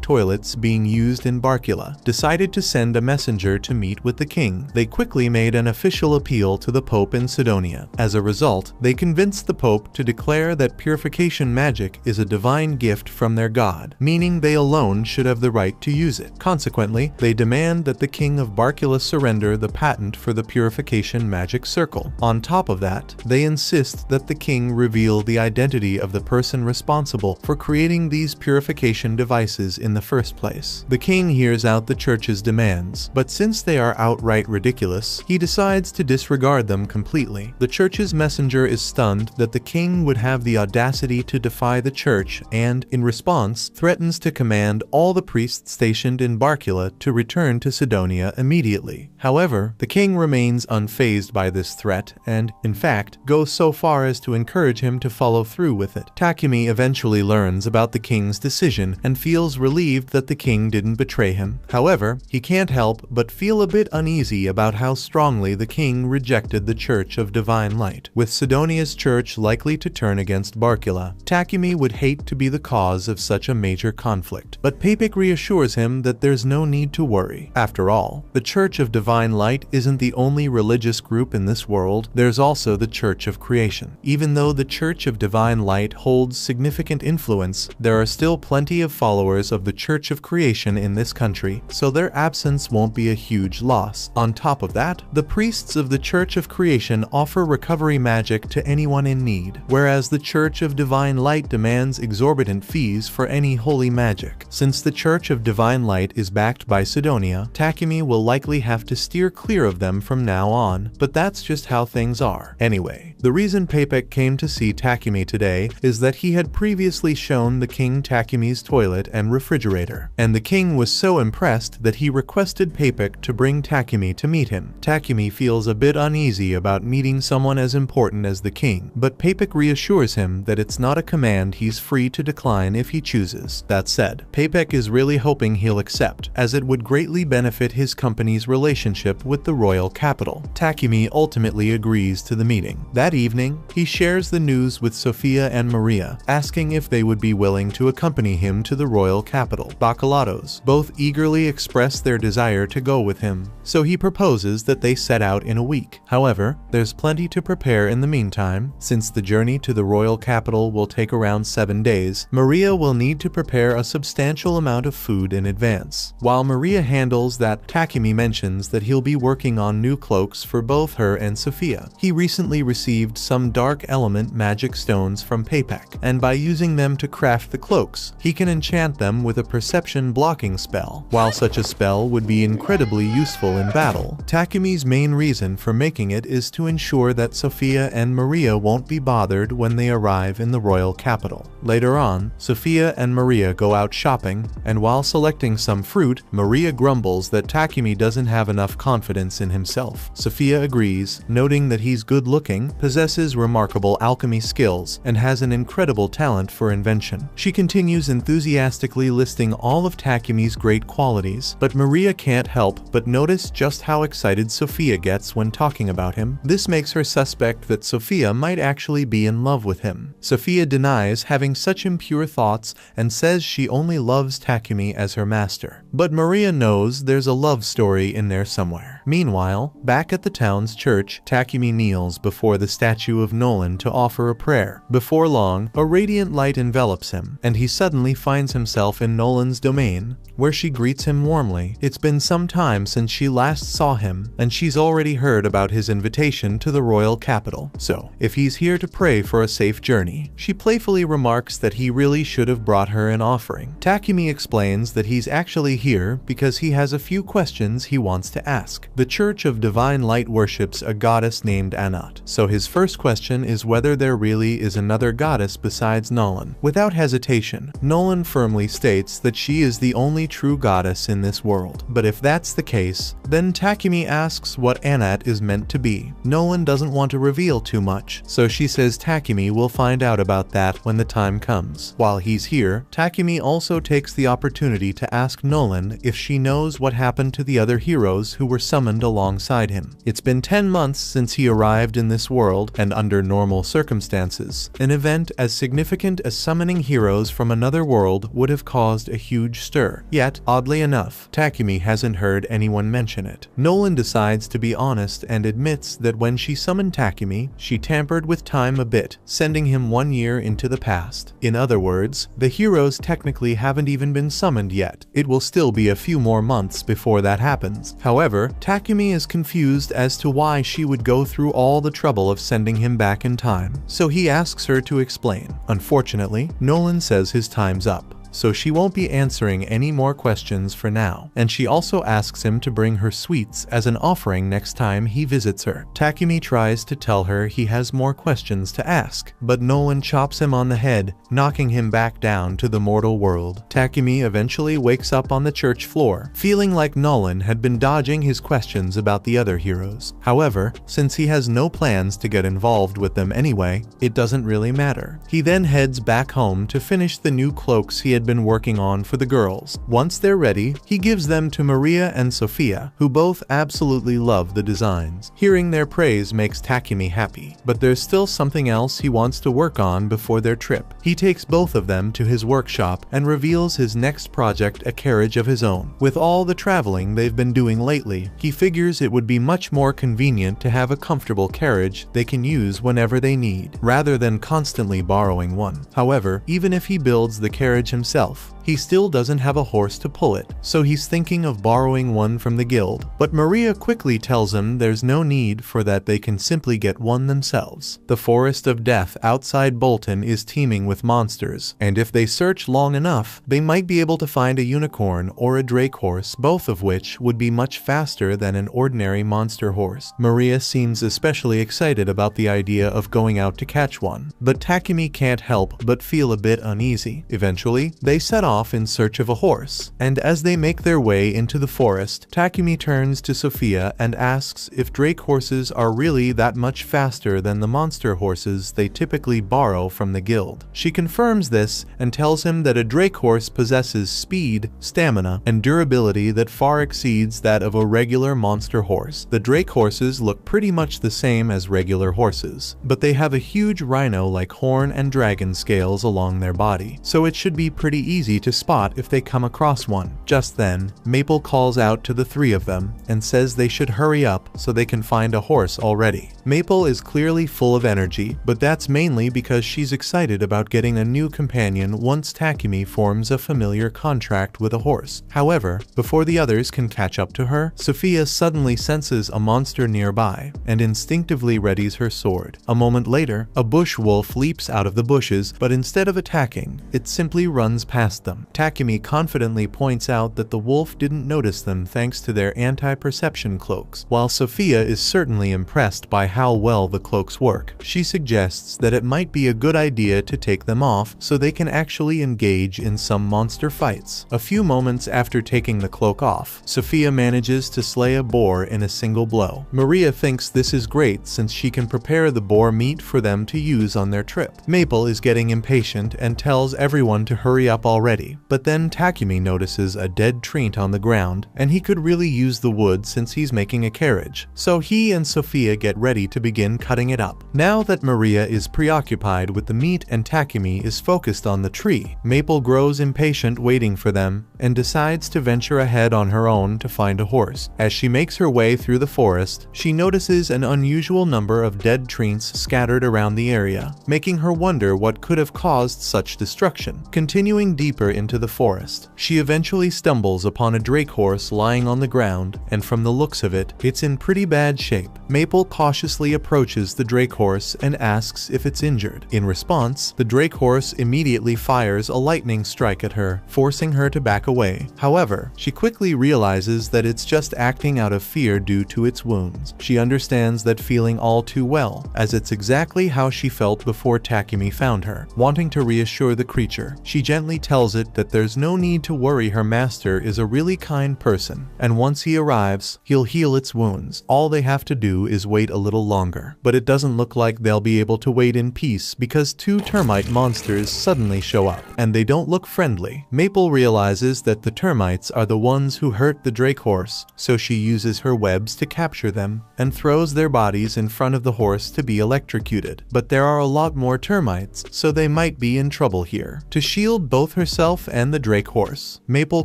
toilets being used in Barkula, decided to send a messenger to meet with the king. They quickly made an official appeal to the Pope in Sidonia. As a result, they convinced the Pope to declare that purification magic is a divine gift from their god, meaning they alone should have the right to use it. Consequently, they demand that the king of Barkula surrender the patent for the purification magic circle. On top of that, they insist that the king reveal the identity of the person responsible for creating these purification devices in the first place. The king hears out the church's demands, but since they are outright ridiculous, he decides to disregard them completely. The church's messenger is stunned that the king would have the audacity to defy the church and, in response, threatens to command all the priests stationed in Barkula to return to Sidonia immediately. However, the king remains unfazed by this threat and, in fact, goes so far as to encourage him to follow through with it. Takumi eventually learns about the king's decision and feels relieved that the king didn't betray him. However, he can't help but feel a bit uneasy about how strongly the king rejected the Church of Divine Light. With Sidonia's church likely to turn against Barkula, Takumi would hate to be the cause of such a major conflict, but Papik reassures him that there's no need to worry. After all, the Church of Divine Light isn't the only religious group in this world, there's also the Church of Creation. Even though the Church of Divine Light holds significant influence, there are still plenty of followers of the Church of Creation in this country, so their absence won't be a huge loss. On top of that, the priests of the Church of Creation offer recovery magic to anyone in need, whereas the Church of Divine Light demands exorbitant fees for any holy magic. Since the Church of Divine Light is backed by Sidonia, Takumi will likely have to steer clear of them from now on, but that's just how things are. Anyway, the reason Papik came to see Takumi today is that he had previously shown the king Takumi's toilet and refrigerator, and the king was so impressed that he requested Papik to bring Takumi to meet him. Takumi feels a bit uneasy uneasy about meeting someone as important as the king, but Papek reassures him that it's not a command he's free to decline if he chooses. That said, Papek is really hoping he'll accept, as it would greatly benefit his company's relationship with the royal capital. Takumi ultimately agrees to the meeting. That evening, he shares the news with Sophia and Maria, asking if they would be willing to accompany him to the royal capital. Bacalatos both eagerly express their desire to go with him, so he proposes that they set out in a week. However, there's plenty to prepare in the meantime. Since the journey to the royal capital will take around 7 days, Maria will need to prepare a substantial amount of food in advance. While Maria handles that, Takumi mentions that he'll be working on new cloaks for both her and Sophia. He recently received some dark element magic stones from Papek, and by using them to craft the cloaks, he can enchant them with a perception blocking spell. While such a spell would be incredibly useful in battle, Takumi's main reason for making it is to ensure that Sophia and Maria won't be bothered when they arrive in the royal capital. Later on, Sophia and Maria go out shopping, and while selecting some fruit, Maria grumbles that Takumi doesn't have enough confidence in himself. Sophia agrees, noting that he's good-looking, possesses remarkable alchemy skills, and has an incredible talent for invention. She continues enthusiastically listing all of Takumi's great qualities, but Maria can't help but notice just how excited Sophia gets when talking about him. This makes her suspect that Sophia might actually be in love with him. Sophia denies having such impure thoughts and says she only loves Takumi as her master. But Maria knows there's a love story in there somewhere. Meanwhile, back at the town's church, Takumi kneels before the statue of Nolan to offer a prayer. Before long, a radiant light envelops him, and he suddenly finds himself in Nolan's domain, where she greets him warmly. It's been some time since she last saw him, and she's already heard about his invitation to the royal capital. So, if he's here to pray for a safe journey, she playfully remarks that he really should have brought her an offering. Takumi explains that he's actually here because he has a few questions he wants to ask. The Church of Divine Light worships a goddess named Anat, so his first question is whether there really is another goddess besides Nolan. Without hesitation, Nolan firmly states that she is the only true goddess in this world. But if that's the case, then Takumi asks what Anat is meant to be. Nolan doesn't want to reveal too much, so she says Takumi will find out about that when the time comes. While he's here, Takumi also takes the opportunity to ask Nolan if she knows what happened to the other heroes who were summoned alongside him. It's been 10 months since he arrived in this world, and under normal circumstances, an event as significant as summoning heroes from another world would have caused a huge stir. Yet, oddly enough, Takumi hasn't heard anyone mention it. Nolan decides to be honest and admits that when she summoned Takumi, she tampered with time a bit, sending him 1 year into the past. In other words, the heroes technically haven't even been summoned yet. It will still be a few more months before that happens. However, Takumi is confused as to why she would go through all the trouble of sending him back in time, so he asks her to explain. Unfortunately, Nolan says his time's up, so she won't be answering any more questions for now, and she also asks him to bring her sweets as an offering next time he visits her. Takumi tries to tell her he has more questions to ask, but Nolan chops him on the head, knocking him back down to the mortal world. Takumi eventually wakes up on the church floor, feeling like Nolan had been dodging his questions about the other heroes. However, since he has no plans to get involved with them anyway, it doesn't really matter. He then heads back home to finish the new cloaks he had been working on for the girls. Once they're ready, he gives them to Maria and Sophia, who both absolutely love the designs. Hearing their praise makes Takumi happy, but there's still something else he wants to work on before their trip. He takes both of them to his workshop and reveals his next project, a carriage of his own. With all the traveling they've been doing lately, he figures it would be much more convenient to have a comfortable carriage they can use whenever they need, rather than constantly borrowing one. However, even if he builds the carriage himself, he still doesn't have a horse to pull it, so he's thinking of borrowing one from the guild. But Maria quickly tells him there's no need for that, they can simply get one themselves. The Forest of Death outside Bolton is teeming with monsters, and if they search long enough, they might be able to find a unicorn or a drake horse, both of which would be much faster than an ordinary monster horse. Maria seems especially excited about the idea of going out to catch one, but Takumi can't help but feel a bit uneasy. Eventually, They set off in search of a horse, and as they make their way into the forest, Takumi turns to Sophia and asks if drake horses are really that much faster than the monster horses they typically borrow from the guild. She confirms this and tells him that a drake horse possesses speed, stamina, and durability that far exceeds that of a regular monster horse. The drake horses look pretty much the same as regular horses, but they have a huge rhino-like horn and dragon scales along their body, so it should be pretty easy to spot if they come across one. Just then, Maple calls out to the three of them and says they should hurry up so they can find a horse already. Maple is clearly full of energy, but that's mainly because she's excited about getting a new companion once Takumi forms a familiar contract with a horse. However, before the others can catch up to her, Sophia suddenly senses a monster nearby and instinctively readies her sword. A moment later, a bush wolf leaps out of the bushes, but instead of attacking, it simply runs past them. Takumi confidently points out that the wolf didn't notice them thanks to their anti-perception cloaks. While Sophia is certainly impressed by how well the cloaks work, she suggests that it might be a good idea to take them off so they can actually engage in some monster fights. A few moments after taking the cloak off, Sophia manages to slay a boar in a single blow. Maria thinks this is great since she can prepare the boar meat for them to use on their trip. Maple is getting impatient and tells everyone to hurry up already, but then Takumi notices a dead tree on the ground, and he could really use the wood since he's making a carriage. So he and Sophia get ready to begin cutting it up. Now that Maria is preoccupied with the meat and Takumi is focused on the tree, Maple grows impatient waiting for them and decides to venture ahead on her own to find a horse. As she makes her way through the forest, she notices an unusual number of dead trees scattered around the area, making her wonder what could have caused such destruction. Continuing deeper into the forest, she eventually stumbles upon a drake horse lying on the ground, and from the looks of it, it's in pretty bad shape. Maple cautiously approaches the drake horse and asks if it's injured. In response, the drake horse immediately fires a lightning strike at her, forcing her to back away. However, she quickly realizes that it's just acting out of fear due to its wounds. She understands that feeling all too well, as it's exactly how she felt before Takumi found her. Wanting to reassure the creature, she gently tells it that there's no need to worry, her master is a really kind person, and once he arrives, he'll heal its wounds. All they have to do is wait a little longer. But it doesn't look like they'll be able to wait in peace because two termite monsters suddenly show up, and they don't look friendly. Maple realizes that the termites are the ones who hurt the drake horse, so she uses her webs to capture them and throws their bodies in front of the horse to be electrocuted. But there are a lot more termites, so they might be in trouble here. To shield both herself and the drake horse, Maple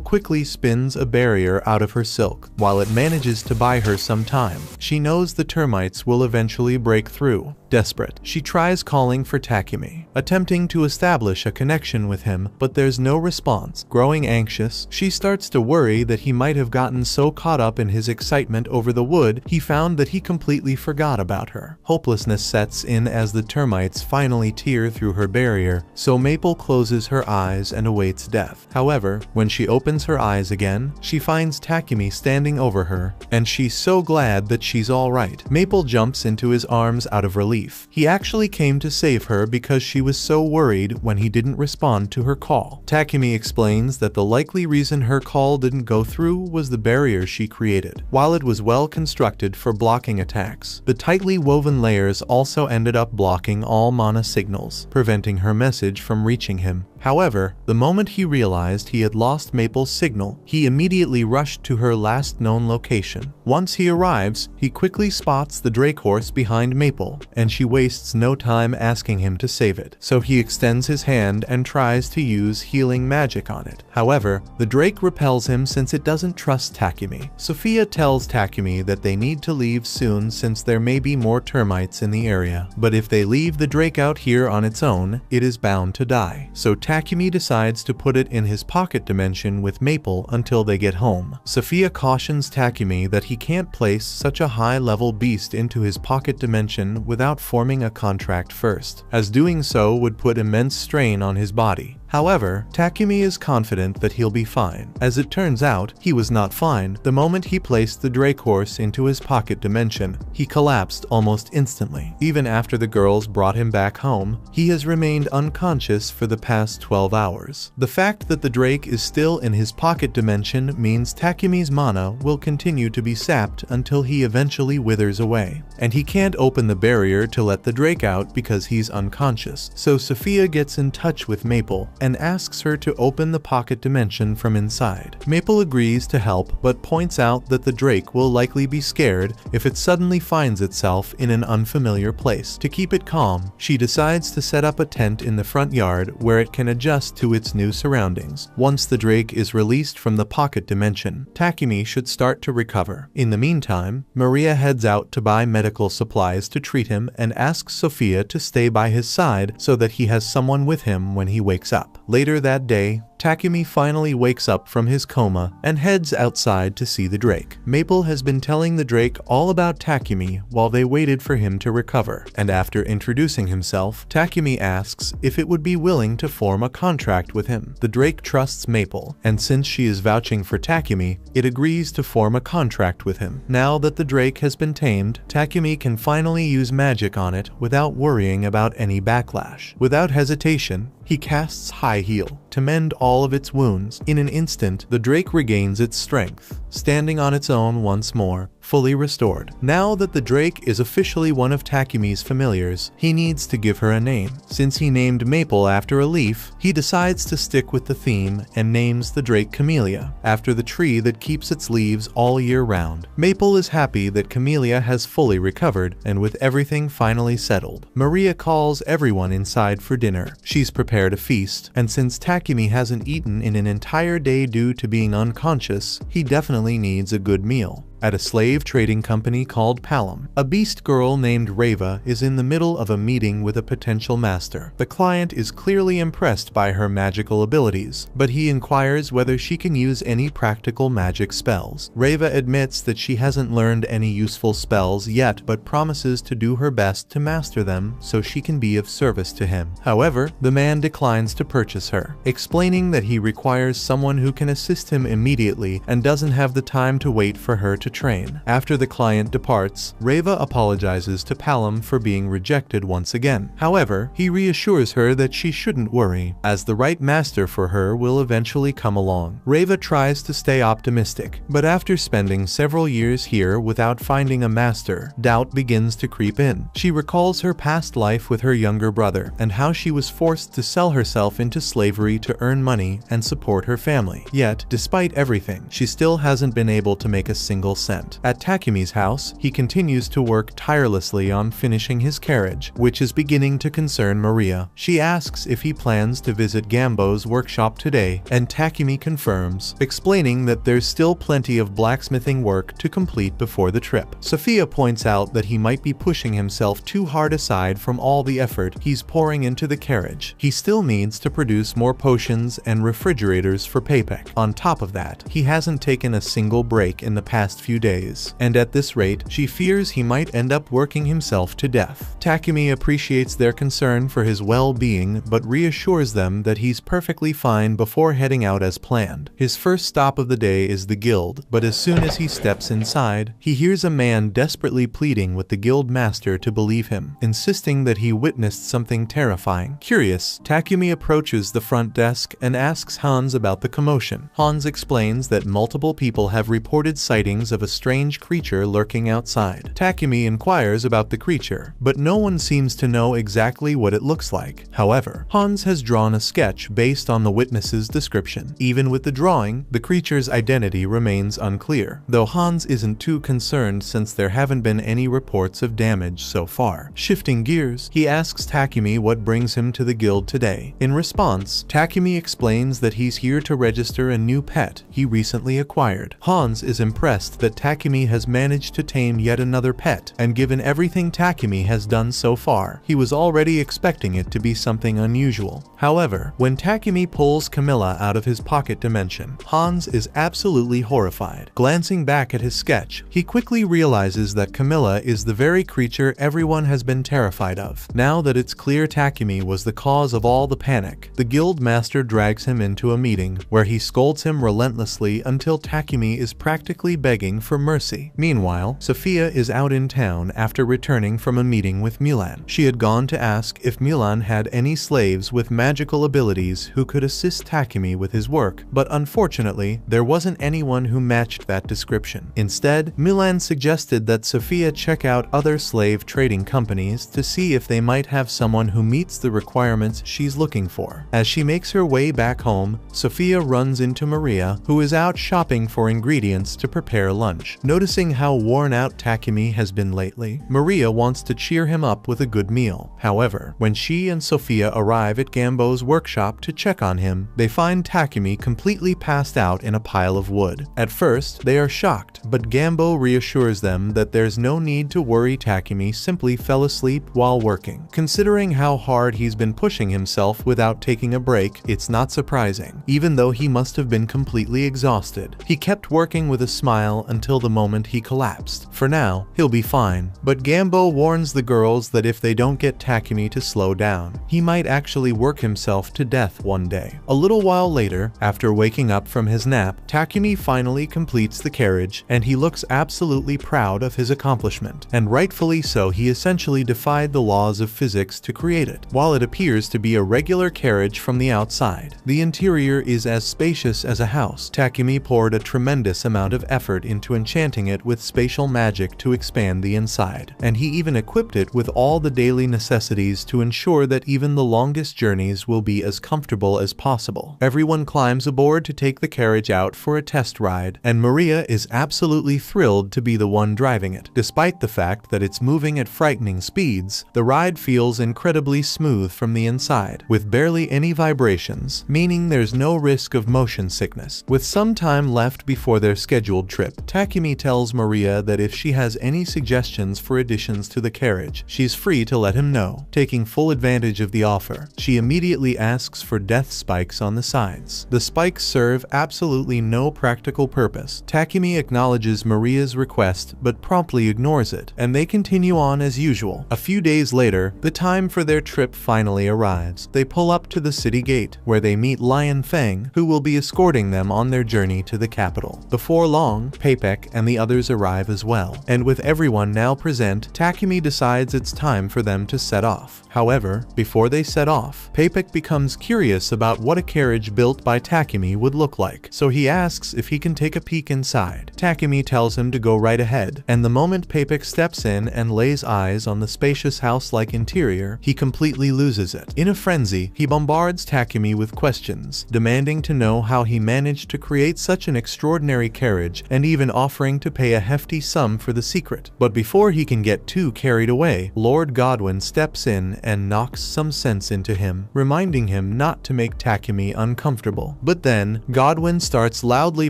quickly spins a barrier out of her silk. While it manages to buy her some time, she knows the termites will eventually break through. Desperate, she tries calling for Takumi, attempting to establish a connection with him, but there's no response. Growing anxious, she starts to worry that he might have gotten so caught up in his excitement over the wood, he found that he completely forgot about her. Hopelessness sets in as the termites finally tear through her barrier, so Maple closes her eyes and awaits death. However, when she opens her eyes again, she finds Takumi standing over her, and she's so glad that she's alright. Maple jumps into his arms out of relief. He actually came to save her because she was so worried when he didn't respond to her call. Takumi explains that the likely reason her call didn't go through was the barrier she created. While it was well constructed for blocking attacks, the tightly woven layers also ended up blocking all mana signals, preventing her message from reaching him. However, the moment he realized he had lost Maple's signal, he immediately rushed to her last known location. Once he arrives, he quickly spots the drake horse behind Maple, and she wastes no time asking him to save it. So he extends his hand and tries to use healing magic on it. However, the drake repels him since it doesn't trust Takumi. Sophia tells Takumi that they need to leave soon since there may be more termites in the area, but if they leave the drake out here on its own, it is bound to die. So Takumi decides to put it in his pocket dimension with Maple until they get home. Sophia cautions Takumi that he can't place such a high-level beast into his pocket dimension without forming a contract first, as doing so would put immense strain on his body. However, Takumi is confident that he'll be fine. As it turns out, he was not fine. The moment he placed the Drake horse into his pocket dimension, he collapsed almost instantly. Even after the girls brought him back home, he has remained unconscious for the past 12 hours. The fact that the Drake is still in his pocket dimension means Takumi's mana will continue to be sapped until he eventually withers away. And he can't open the barrier to let the Drake out because he's unconscious. So Sophia gets in touch with Maple and asks her to open the pocket dimension from inside. Maple agrees to help but points out that the Drake will likely be scared if it suddenly finds itself in an unfamiliar place. To keep it calm, she decides to set up a tent in the front yard where it can adjust to its new surroundings. Once the Drake is released from the pocket dimension, Takumi should start to recover. In the meantime, Maria heads out to buy medical supplies to treat him and asks Sophia to stay by his side so that he has someone with him when he wakes up. Later that day, Takumi finally wakes up from his coma and heads outside to see the Drake. Maple has been telling the Drake all about Takumi while they waited for him to recover, and after introducing himself, Takumi asks if it would be willing to form a contract with him. The Drake trusts Maple, and since she is vouching for Takumi, it agrees to form a contract with him. Now that the Drake has been tamed, Takumi can finally use magic on it without worrying about any backlash. Without hesitation, he casts High Heal to mend all of its wounds. In an instant, the Drake regains its strength, standing on its own once more, fully restored. Now that the Drake is officially one of Takumi's familiars, he needs to give her a name. Since he named Maple after a leaf, he decides to stick with the theme and names the Drake Camellia, after the tree that keeps its leaves all year round. Maple is happy that Camellia has fully recovered, and with everything finally settled, Maria calls everyone inside for dinner. She's prepared a feast, and since Takumi hasn't eaten in an entire day due to being unconscious, he definitely needs a good meal. At a slave trading company called Palom, a beast girl named Reva is in the middle of a meeting with a potential master. The client is clearly impressed by her magical abilities, but he inquires whether she can use any practical magic spells. Reva admits that she hasn't learned any useful spells yet but promises to do her best to master them so she can be of service to him. However, the man declines to purchase her, explaining that he requires someone who can assist him immediately and doesn't have the time to wait for her to train. After the client departs, Reva apologizes to Palom for being rejected once again. However, he reassures her that she shouldn't worry, as the right master for her will eventually come along. Reva tries to stay optimistic, but after spending several years here without finding a master, doubt begins to creep in. She recalls her past life with her younger brother and how she was forced to sell herself into slavery to earn money and support her family. Yet, despite everything, she still hasn't been able to make a single cent. At Takumi's house, he continues to work tirelessly on finishing his carriage, which is beginning to concern Maria. She asks if he plans to visit Gambo's workshop today, and Takumi confirms, explaining that there's still plenty of blacksmithing work to complete before the trip. Sophia points out that he might be pushing himself too hard aside from all the effort he's pouring into the carriage. He still needs to produce more potions and refrigerators for Paypek. On top of that, he hasn't taken a single break in the past few days, and at this rate, she fears he might end up working himself to death. Takumi appreciates their concern for his well-being but reassures them that he's perfectly fine before heading out as planned. His first stop of the day is the guild, but as soon as he steps inside, he hears a man desperately pleading with the guild master to believe him, insisting that he witnessed something terrifying. Curious, Takumi approaches the front desk and asks Hans about the commotion. Hans explains that multiple people have reported sightings of a strange creature lurking outside. Takumi inquires about the creature, but no one seems to know exactly what it looks like. However, Hans has drawn a sketch based on the witness's description. Even with the drawing, the creature's identity remains unclear, though Hans isn't too concerned since there haven't been any reports of damage so far. Shifting gears, he asks Takumi what brings him to the guild today. In response, Takumi explains that he's here to register a new pet he recently acquired. Hans is impressed that Takumi has managed to tame yet another pet, and given everything Takumi has done so far, he was already expecting it to be something unusual. However, when Takumi pulls Camilla out of his pocket dimension, Hans is absolutely horrified. Glancing back at his sketch, he quickly realizes that Camilla is the very creature everyone has been terrified of. Now that it's clear Takumi was the cause of all the panic, the guild master drags him into a meeting where he scolds him relentlessly until Takumi is practically begging for mercy. Meanwhile, Sophia is out in town after returning from a meeting with Mulan. She had gone to ask if Mulan had any slaves with magical abilities who could assist Takumi with his work, but unfortunately, there wasn't anyone who matched that description. Instead, Mulan suggested that Sophia check out other slave trading companies to see if they might have someone who meets the requirements she's looking for. As she makes her way back home, Sophia runs into Maria, who is out shopping for ingredients to prepare lunch. Noticing how worn out Takumi has been lately, Maria wants to cheer him up with a good meal. However, when she and Sophia arrive at Gambo's workshop to check on him, they find Takumi completely passed out in a pile of wood. At first, they are shocked, but Gambo reassures them that there's no need to worry. Takumi simply fell asleep while working. Considering how hard he's been pushing himself without taking a break, it's not surprising. Even though he must have been completely exhausted, he kept working with a smile until the moment he collapsed. For now, he'll be fine, but Gambo warns the girls that if they don't get Takumi to slow down, he might actually work himself to death one day. A little while later, after waking up from his nap, Takumi finally completes the carriage, and he looks absolutely proud of his accomplishment. And rightfully so, he essentially defied the laws of physics to create it. While it appears to be a regular carriage from the outside, the interior is as spacious as a house. Takumi poured a tremendous amount of effort into enchanting it with spatial magic to expand the inside, and he even equipped it with all the daily necessities to ensure that even the longest journeys will be as comfortable as possible. Everyone climbs aboard to take the carriage out for a test ride, and Maria is absolutely thrilled to be the one driving it. Despite the fact that it's moving at frightening speeds, the ride feels incredibly smooth from the inside, with barely any vibrations, meaning there's no risk of motion sickness. With some time left before their scheduled trip, Takumi tells Maria that if she has any suggestions for additions to the carriage, she's free to let him know. Taking full advantage of the offer, she immediately asks for death spikes on the sides. The spikes serve absolutely no practical purpose. Takumi acknowledges Maria's request but promptly ignores it, and they continue on as usual. A few days later, the time for their trip finally arrives. They pull up to the city gate, where they meet Lion Feng, who will be escorting them on their journey to the capital. Before long, Papek and the others arrive as well, and with everyone now present, Takumi decides it's time for them to set off. However, before they set off, Papek becomes curious about what a carriage built by Takumi would look like, so he asks if he can take a peek inside. Takumi tells him to go right ahead, and the moment Papek steps in and lays eyes on the spacious house-like interior, he completely loses it. In a frenzy, he bombards Takumi with questions, demanding to know how he managed to create such an extraordinary carriage and even offering to pay a hefty sum for the secret. But before he can get too carried away, Lord Godwin steps in and knocks some sense into him, reminding him not to make Takumi uncomfortable. But then, Godwin starts loudly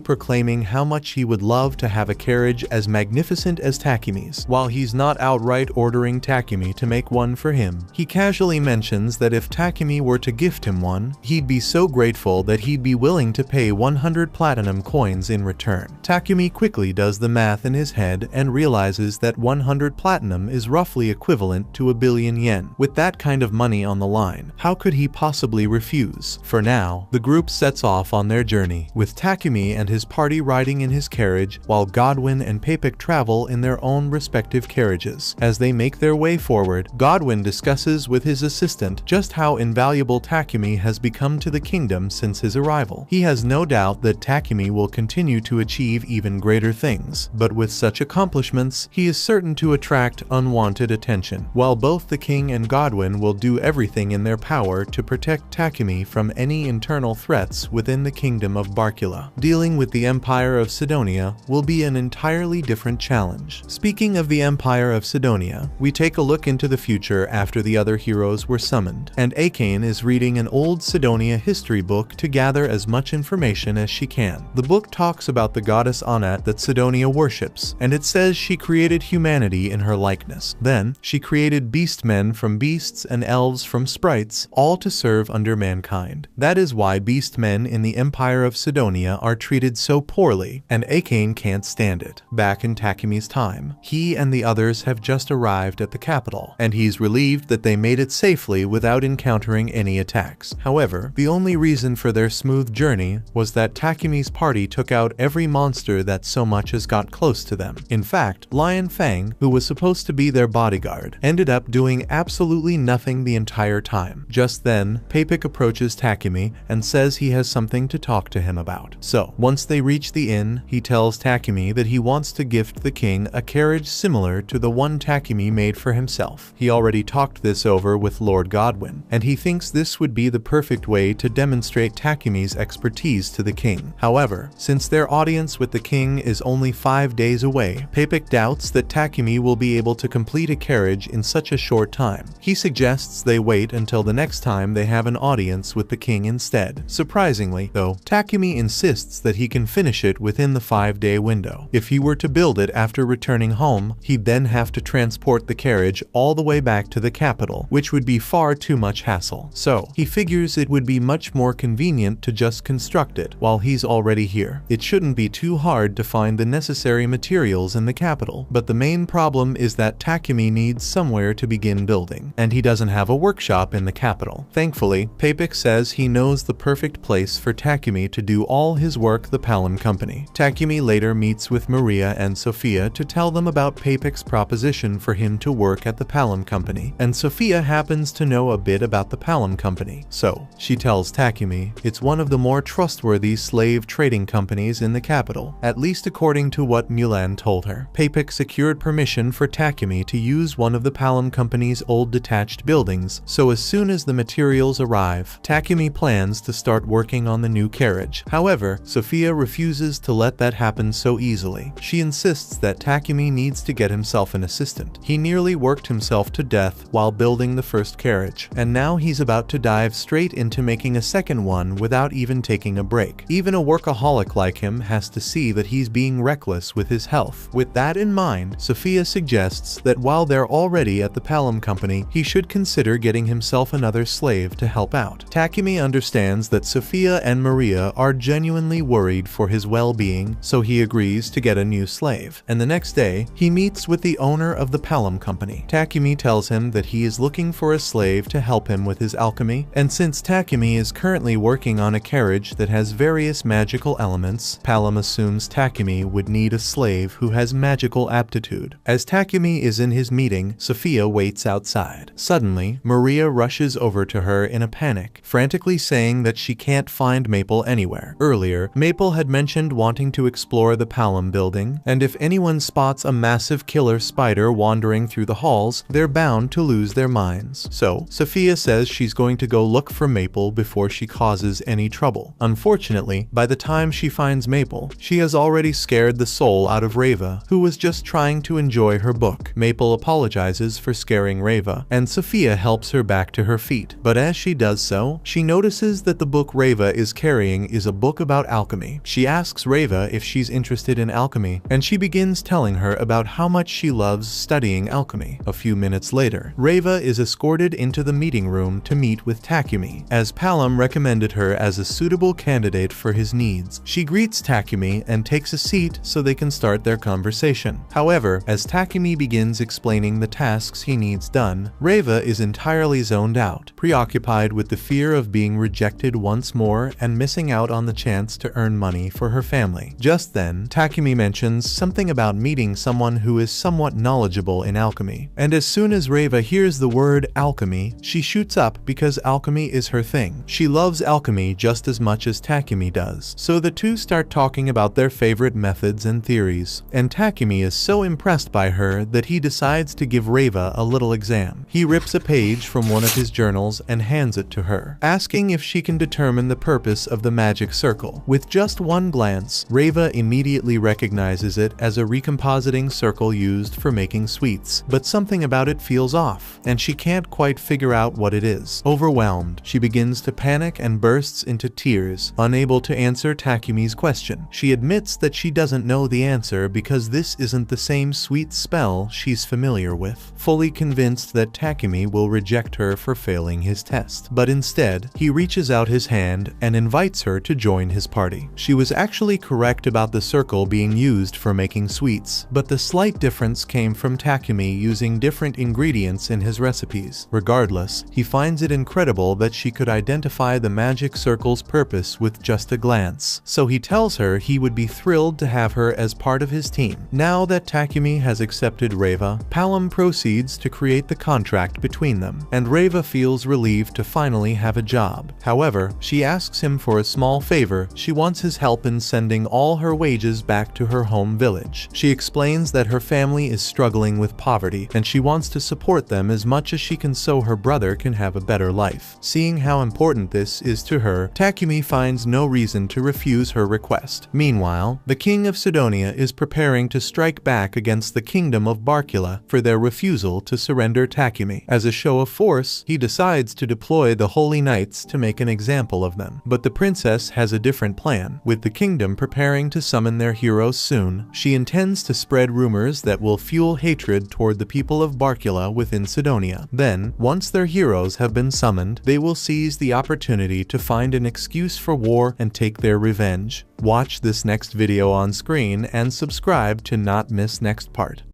proclaiming how much he would love to have a carriage as magnificent as Takumi's. While he's not outright ordering Takumi to make one for him, he casually mentions that if Takumi were to gift him one, he'd be so grateful that he'd be willing to pay 100 platinum coins in return. Takumi quickly does the math in his head and realizes that 100 platinum is roughly equivalent to 1 billion yen. With that kind of money on the line, how could he possibly refuse? For now, the group sets off on their journey, with Takumi and his party riding in his carriage, while Godwin and Papek travel in their own respective carriages. As they make their way forward, Godwin discusses with his assistant just how invaluable Takumi has become to the kingdom since his arrival. He has no doubt that Takumi will continue to achieve even greater things, but with such accomplishments, he is certain to attract unwanted attention. While both the king and Godwin will do everything in their power to protect Takumi from any internal threats within the kingdom of Barkula, dealing with the Empire of Sidonia will be an entirely different challenge. Speaking of the Empire of Sidonia, we take a look into the future after the other heroes were summoned, and Akane is reading an old Sidonia history book to gather as much information as she can. The book talks about the goddess Anat god that Sidonia worships, and it says she created humanity in her likeness. Then, she created beastmen from beasts and elves from sprites, all to serve under mankind. That is why beastmen in the Empire of Sidonia are treated so poorly, and Akane can't stand it. Back in Takumi's time, he and the others have just arrived at the capital, and he's relieved that they made it safely without encountering any attacks. However, the only reason for their smooth journey was that Takumi's party took out every monster that so much as got close to them. In fact, Lion Fang, who was supposed to be their bodyguard, ended up doing absolutely nothing the entire time. Just then, Papik approaches Takumi and says he has something to talk to him about. So, once they reach the inn, he tells Takumi that he wants to gift the king a carriage similar to the one Takumi made for himself. He already talked this over with Lord Godwin, and he thinks this would be the perfect way to demonstrate Takumi's expertise to the king. However, since their audience with the king is only 5 days away, Papik doubts that Takumi will be able to complete a carriage in such a short time. He suggests they wait until the next time they have an audience with the king instead. Surprisingly, though, Takumi insists that he can finish it within the 5-day window. If he were to build it after returning home, he'd then have to transport the carriage all the way back to the capital, which would be far too much hassle. So, he figures it would be much more convenient to just construct it while he's already here. It shouldn't be too hard to find the necessary materials in the capital, but the main problem is that Takumi needs somewhere to begin building, and he doesn't have a workshop in the capital. Thankfully, Papik says he knows the perfect place for Takumi to do all his work, the Palm Company. Takumi later meets with Maria and Sophia to tell them about Papik's proposition for him to work at the Palm Company, and Sophia happens to know a bit about the Palm Company. So, she tells Takumi it's one of the more trustworthy slave trading companies in the capital, at least according to what Mulan told her. Papik secured permission for Takumi to use one of the Palm Company's old detached buildings, so as soon as the materials arrive, Takumi plans to start working on the new carriage. However, Sophia refuses to let that happen so easily. She insists that Takumi needs to get himself an assistant. He nearly worked himself to death while building the first carriage, and now he's about to dive straight into making a second one without even taking a break. Even a workaholic like him has to see that he's being reckless with his health. With that in mind, Sophia suggests that while they're already at the Palm Company, he should consider getting himself another slave to help out. Takumi understands that Sophia and Maria are genuinely worried for his well-being, so he agrees to get a new slave. And the next day, he meets with the owner of the Palm Company. Takumi tells him that he is looking for a slave to help him with his alchemy, and since Takumi is currently working on a carriage that has various magical elements, Palm assumes Takumi would need a slave who has magical aptitude. As Takumi is in his meeting, Sophia waits outside. Suddenly, Maria rushes over to her in a panic, frantically saying that she can't find Maple anywhere. Earlier, Maple had mentioned wanting to explore the Palm building, and if anyone spots a massive killer spider wandering through the halls, they're bound to lose their minds. So, Sophia says she's going to go look for Maple before she causes any trouble. Unfortunately, by the time she finds Maple, she has already scared the soul out of Reva, who was just trying to enjoy her book. Maple apologizes for scaring Reva, and Sophia helps her back to her feet. But as she does so, she notices that the book Reva is carrying is a book about alchemy. She asks Reva if she's interested in alchemy, and she begins telling her about how much she loves studying alchemy. A few minutes later, Reva is escorted into the meeting room to meet with Takumi, as Palm recommended her as a suitable candidate for his needs. She greets Takumi and takes a seat so they can start their conversation. However, as Takumi begins explaining the tasks he needs done, Reva is entirely zoned out, preoccupied with the fear of being rejected once more and missing out on the chance to earn money for her family. Just then, Takumi mentions something about meeting someone who is somewhat knowledgeable in alchemy, and as soon as Reva hears the word alchemy, she shoots up because alchemy is her thing. She loves alchemy just as much as Takumi does, so the two start talking about their favorite methods and theories, and Takumi is so impressed by her that he decides to give Reva a little exam. He rips a page from one of his journals and hands it to her, asking if she can determine the purpose of the magic circle. With just one glance, Reva immediately recognizes it as a recompositing circle used for making sweets, but something about it feels off, and she can't quite figure out what it is. Overwhelmed, she begins to panic and bursts into tears, unable to answer Takumi's question. She admits that that she doesn't know the answer because this isn't the same sweet spell she's familiar with, fully convinced that Takumi will reject her for failing his test. But instead, he reaches out his hand and invites her to join his party. She was actually correct about the circle being used for making sweets, but the slight difference came from Takumi using different ingredients in his recipes. Regardless, he finds it incredible that she could identify the magic circle's purpose with just a glance, so he tells her he would be thrilled to have her as part of his team. Now that Takumi has accepted Reva, Palom proceeds to create the contract between them, and Reva feels relieved to finally have a job. However, she asks him for a small favor. She wants his help in sending all her wages back to her home village. She explains that her family is struggling with poverty, and she wants to support them as much as she can so her brother can have a better life. Seeing how important this is to her, Takumi finds no reason to refuse her request. Meanwhile, the king of Sidonia is preparing to strike back against the kingdom of Barkula for their refusal to surrender Takumi. As a show of force, he decides to deploy the Holy Knights to make an example of them. But the princess has a different plan. With the kingdom preparing to summon their heroes soon, she intends to spread rumors that will fuel hatred toward the people of Barkula within Sidonia. Then, once their heroes have been summoned, they will seize the opportunity to find an excuse for war and take their revenge. Watch this next video on screen and subscribe to not miss next part.